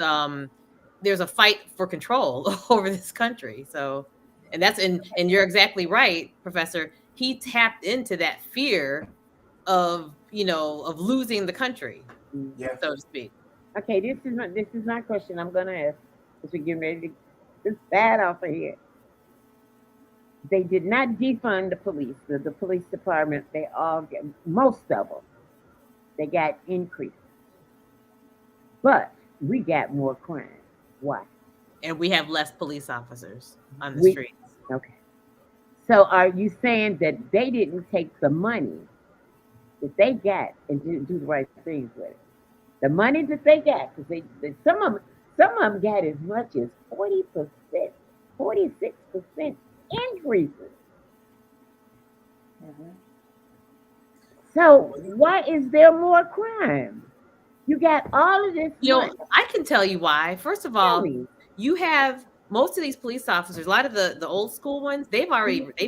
there's a fight for control over this country. So, and that's and you're exactly right, Professor. He tapped into that fear of losing the country, so to speak. Okay, this is my question. I'm gonna ask as we're getting ready to just bad off of here. They did not defund the police. The police department. They all get most of them. They got increased, but we got more crime. Why? And we have less police officers on the streets. Okay. So are you saying that they didn't take the money that they got and didn't do the right things with it? The money that they got, because some of them got as much as 40%, 46% increases. So why is there more crime? You got all of this money. I can tell you why. First of all, you have most of these police officers, a lot of the old school ones, they've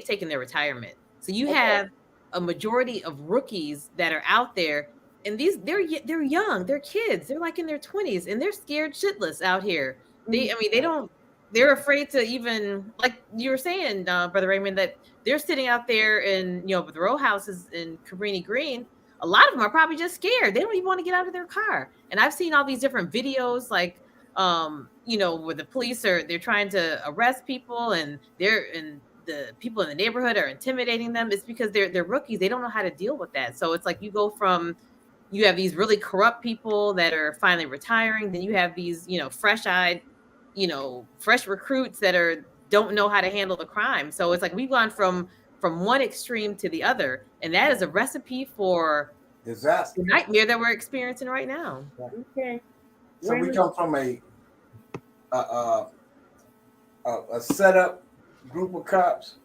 taken their retirement. So you have a majority of rookies that are out there, and they're young, they're kids, they're like in their 20s, and they're scared shitless out here. They're afraid to even, like you were saying, Brother Raymond, that they're sitting out there in the row houses in Cabrini Green. A lot of them are probably just scared. They don't even want to get out of their car. And I've seen all these different videos, like where the police they're trying to arrest people, and the people in the neighborhood are intimidating them. It's because they're rookies. They don't know how to deal with that. So it's like you have these really corrupt people that are finally retiring. Then you have these, fresh-eyed, fresh recruits that don't know how to handle the crime. So it's like we've gone from one extreme to the other, and that is a recipe for disaster, the nightmare that we're experiencing right now. Okay. So we come from a set up group of cops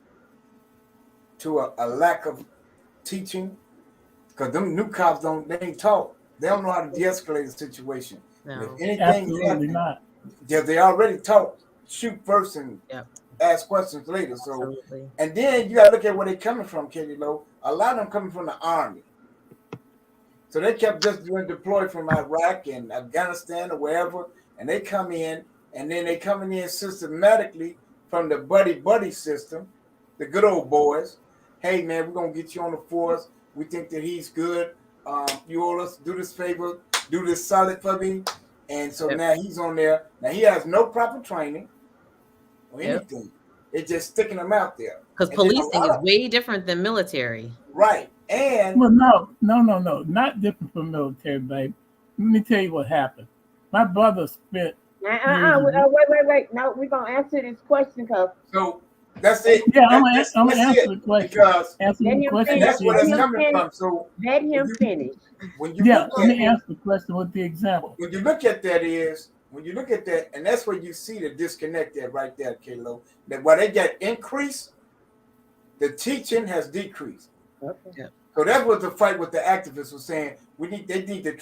to a lack of teaching, because them new cops they ain't taught. They don't know how to de-escalate the situation. No. If anything Absolutely not. They already taught shoot first and ask questions later. So Absolutely. And then you gotta look at where they're coming from, Katie Lowe. A lot of them coming from the army. So they kept just doing deployed from Iraq and Afghanistan or wherever, and they come in, and then they coming in systematically from the buddy system, the good old boys. Hey man, we're gonna get you on the force. We think that he's good. You owe us, do this favor, do this solid for me. And so now he's on there. Now he has no proper training or anything. It's just sticking him out there. Because policing is way different than military. Right. And no, not different from military, babe. Let me tell you what happened. My brother spent. Wait. No, we're gonna answer this question because. So that's it. Yeah, I'm gonna answer the question. Because answer the question. That's where it's coming from. So let him finish. Let me answer the question with the example. When you look at that, and that's where you see the disconnect there, right there, Kalo. That while they get increased, the teaching has decreased. Okay. So that was the fight with the activists was saying they need to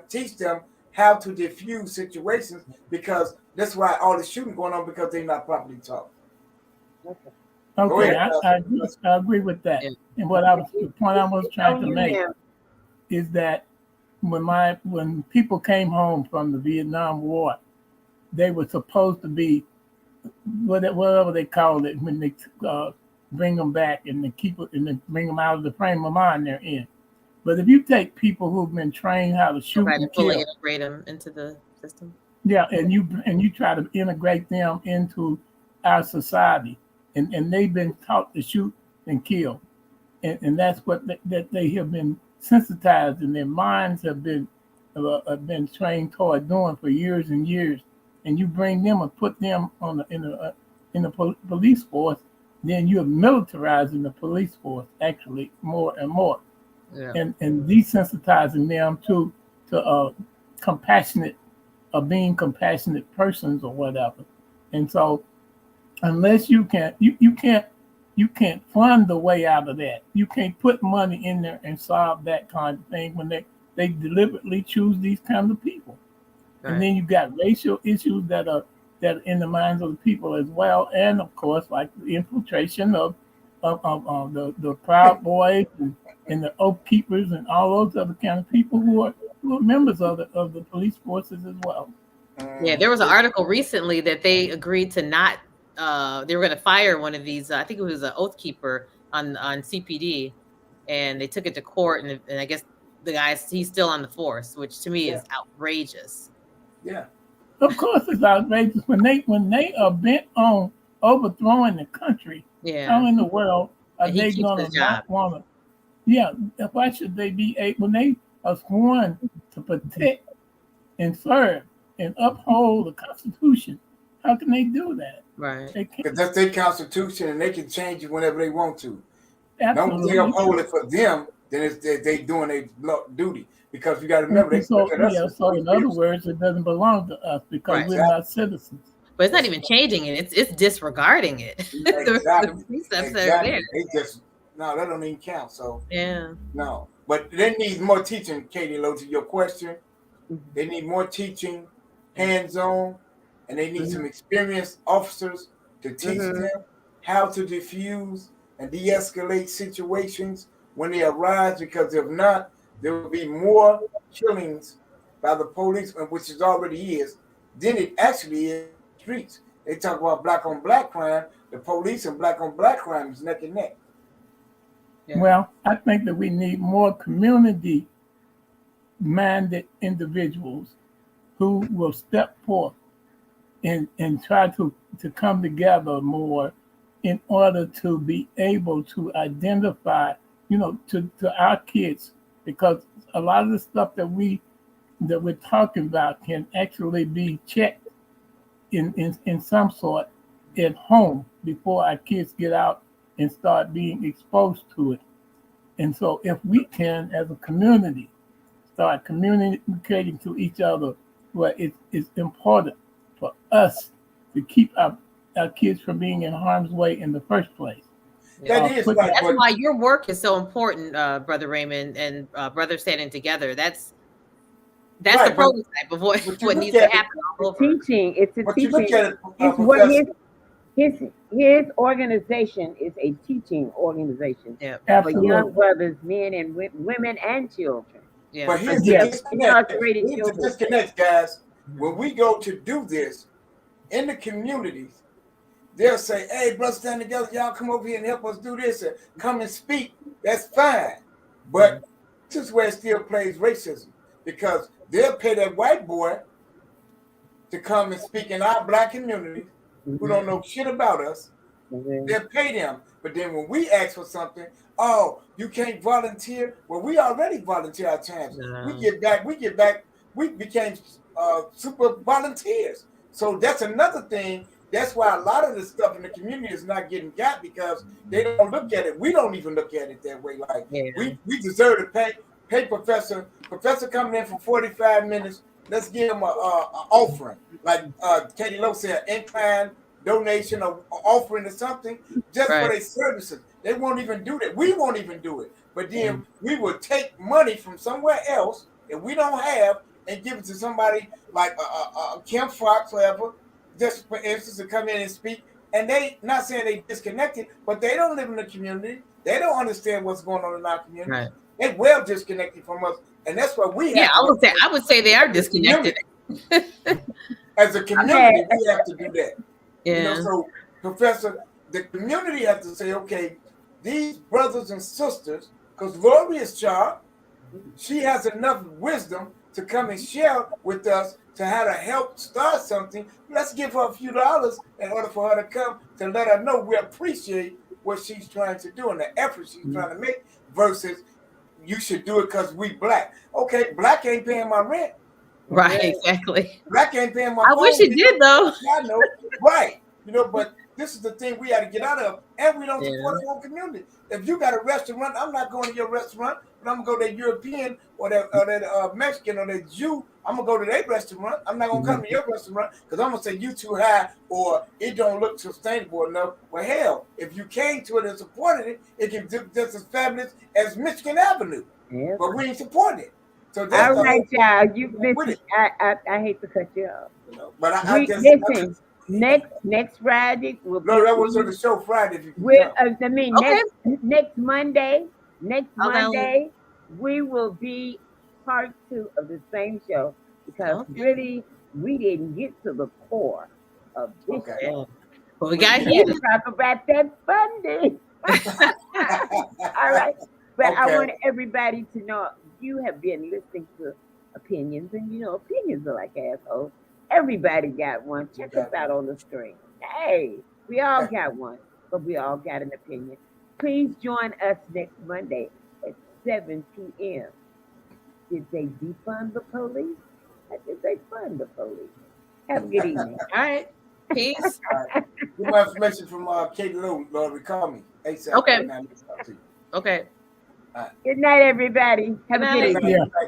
teach them how to diffuse situations, because that's why all the shooting going on, because they're not properly taught. Okay. Go Okay, ahead. I agree with that. Yeah. And the point I was trying to make is that when people came home from the Vietnam War, they were supposed to be whatever they called it when they bring them back and they keep it and they bring them out of the frame of mind they're in. But if you take people who've been trained how to shoot Try and to fully kill, integrate them into the system. yeah, and you try to integrate them into our society, and they've been taught to shoot and kill, and that's what that they have been sensitized, and their minds have been trained toward doing for years and years. And you bring them and put them in the police force, then you're militarizing the police force actually more and more, Yeah. and desensitizing them to compassionate being compassionate persons or whatever. And so unless you can't fund the way out of that. You can't put money in there and solve that kind of thing when they deliberately choose these kinds of people. Right. And then you got racial issues that are in the minds of the people as well, and of course, like the infiltration of the Proud Boys and the Oath Keepers and all those other kind of people who are members of the police forces as well. Yeah, there was an article recently that they agreed to not. They were going to fire one of these. I think it was an Oath Keeper on CPD, and they took it to court. And I guess the guy's he's still on the force, which to me is outrageous. Yeah. Of course, it's outrageous when they are bent on overthrowing the country. Yeah. How in the world are And he they keeps going his to job. not want to? Yeah, why should they be able, when they are sworn to protect and serve and uphold the Constitution? How can they do that? Right. They can't. Because that's their constitution, and they can change it whenever they want to. Absolutely. No, they uphold it for them, then it's they doing their duty. Because you got to remember, So in other words, it doesn't belong to us because Right. we're not citizens. But it's not even changing it; it's disregarding it. Exactly. the precepts that are there. They just that don't even count. So Yeah. no, but they need more teaching, Katie Lowe. To your question, they need more teaching, hands-on, and they need some experienced officers to teach them how to diffuse and de-escalate situations when they arise. Because if not, there will be more killings by the police, which is already is, than it actually is in the streets. They talk about black on black crime. The police and black on black crime is neck and neck. Yeah. Well, I think that we need more community-minded individuals who will step forth and try to come together more in order to be able to identify, to our kids, because a lot of the stuff that we're talking about can actually be checked in some sort at home before our kids get out and start being exposed to it. And so if we can, as a community, start communicating to each other, well, it's important for us to keep our kids from being in harm's way in the first place. That is right. That's why your work is so important, Brother Raymond and Brother Standing Together. That's Right, the prototype of what needs to happen all over. Teaching. It's a But teaching. you look at it, It's what Professor. his organization is a teaching organization Yeah. for Absolutely. young brothers, men and women and children. Yeah. But here's the disconnect. Here's the disconnect, guys. When we go to do this in the communities, they'll say, "Hey, brothers, stand together. Y'all come over here and help us do this, and come and speak." That's fine. But this is where it still plays racism, because they'll pay that white boy to come and speak in our black communities who don't know shit about us. They'll pay them. But then when we ask for something, oh, you can't volunteer. Well, we already volunteer our times. No. We get back. We became super volunteers. So that's another thing. That's why a lot of the stuff in the community is not getting got, because they don't look at it. We don't even look at it that way. Like we deserve to pay professor coming in for 45 minutes. Let's give him a offering, like Katie Lowe said, in-kind donation or offering or something, just for their services. They won't even do that. We won't even do it. But then we will take money from somewhere else that we don't have and give it to somebody like Kim Fox, whatever, just for instance, to come in and speak. And they, not saying they disconnected, but they don't live in the community. They don't understand what's going on in our community. Right. They're well disconnected from us. And that's what we have Yeah, to I would say they are disconnected. As a community, we have to do that. Yeah. You know, so Professor, the community has to say, okay, these brothers and sisters, because Gloria's child, she has enough wisdom to come and share with us to how to help start something. Let's give her a few dollars in order for her to come to let her know we appreciate what she's trying to do and the effort she's trying to make versus you should do it because we Black. Okay, Black ain't paying my rent. Right, exactly. Black ain't paying my I phone wish it bill. did though. I know, right. You know, but this is the thing we got to get out of, and we don't support our own community. If you got a restaurant, I'm not going to your restaurant, but I'm gonna go to that European or that Mexican or that Jew. I'm gonna go to their restaurant. I'm not gonna come to your restaurant because I'm gonna say you too high or it don't look sustainable enough. Well, hell, if you came to it and supported it, it can do just as fabulous as Michigan Avenue. Yeah. But we ain't supporting it. So that's all right, y'all. You with listen. it. I hate to cut you off. You know, but I just listen. Next Friday will be. No, that was on the show Friday. If you I mean, Okay. next Monday, Okay. we will be part 2 of the same show because Okay. really we didn't get to the core of this Okay. show. But we got We here. didn't talk about that funding. All right, but I Okay. want everybody to know you have been listening to opinions, and you know opinions are like assholes. Everybody got one. Check us out on the screen. Hey, we all got one, but we all got an opinion. Please join us next Monday at 7 p.m. Did they defund the police? Or did they fund the police? Have a good evening. All right. Peace. All right. Get my information from Katie Lowe. Lord, call me ASAP. Okay. Right now. Okay. Good night, everybody. Have a Good good night. evening. Yeah.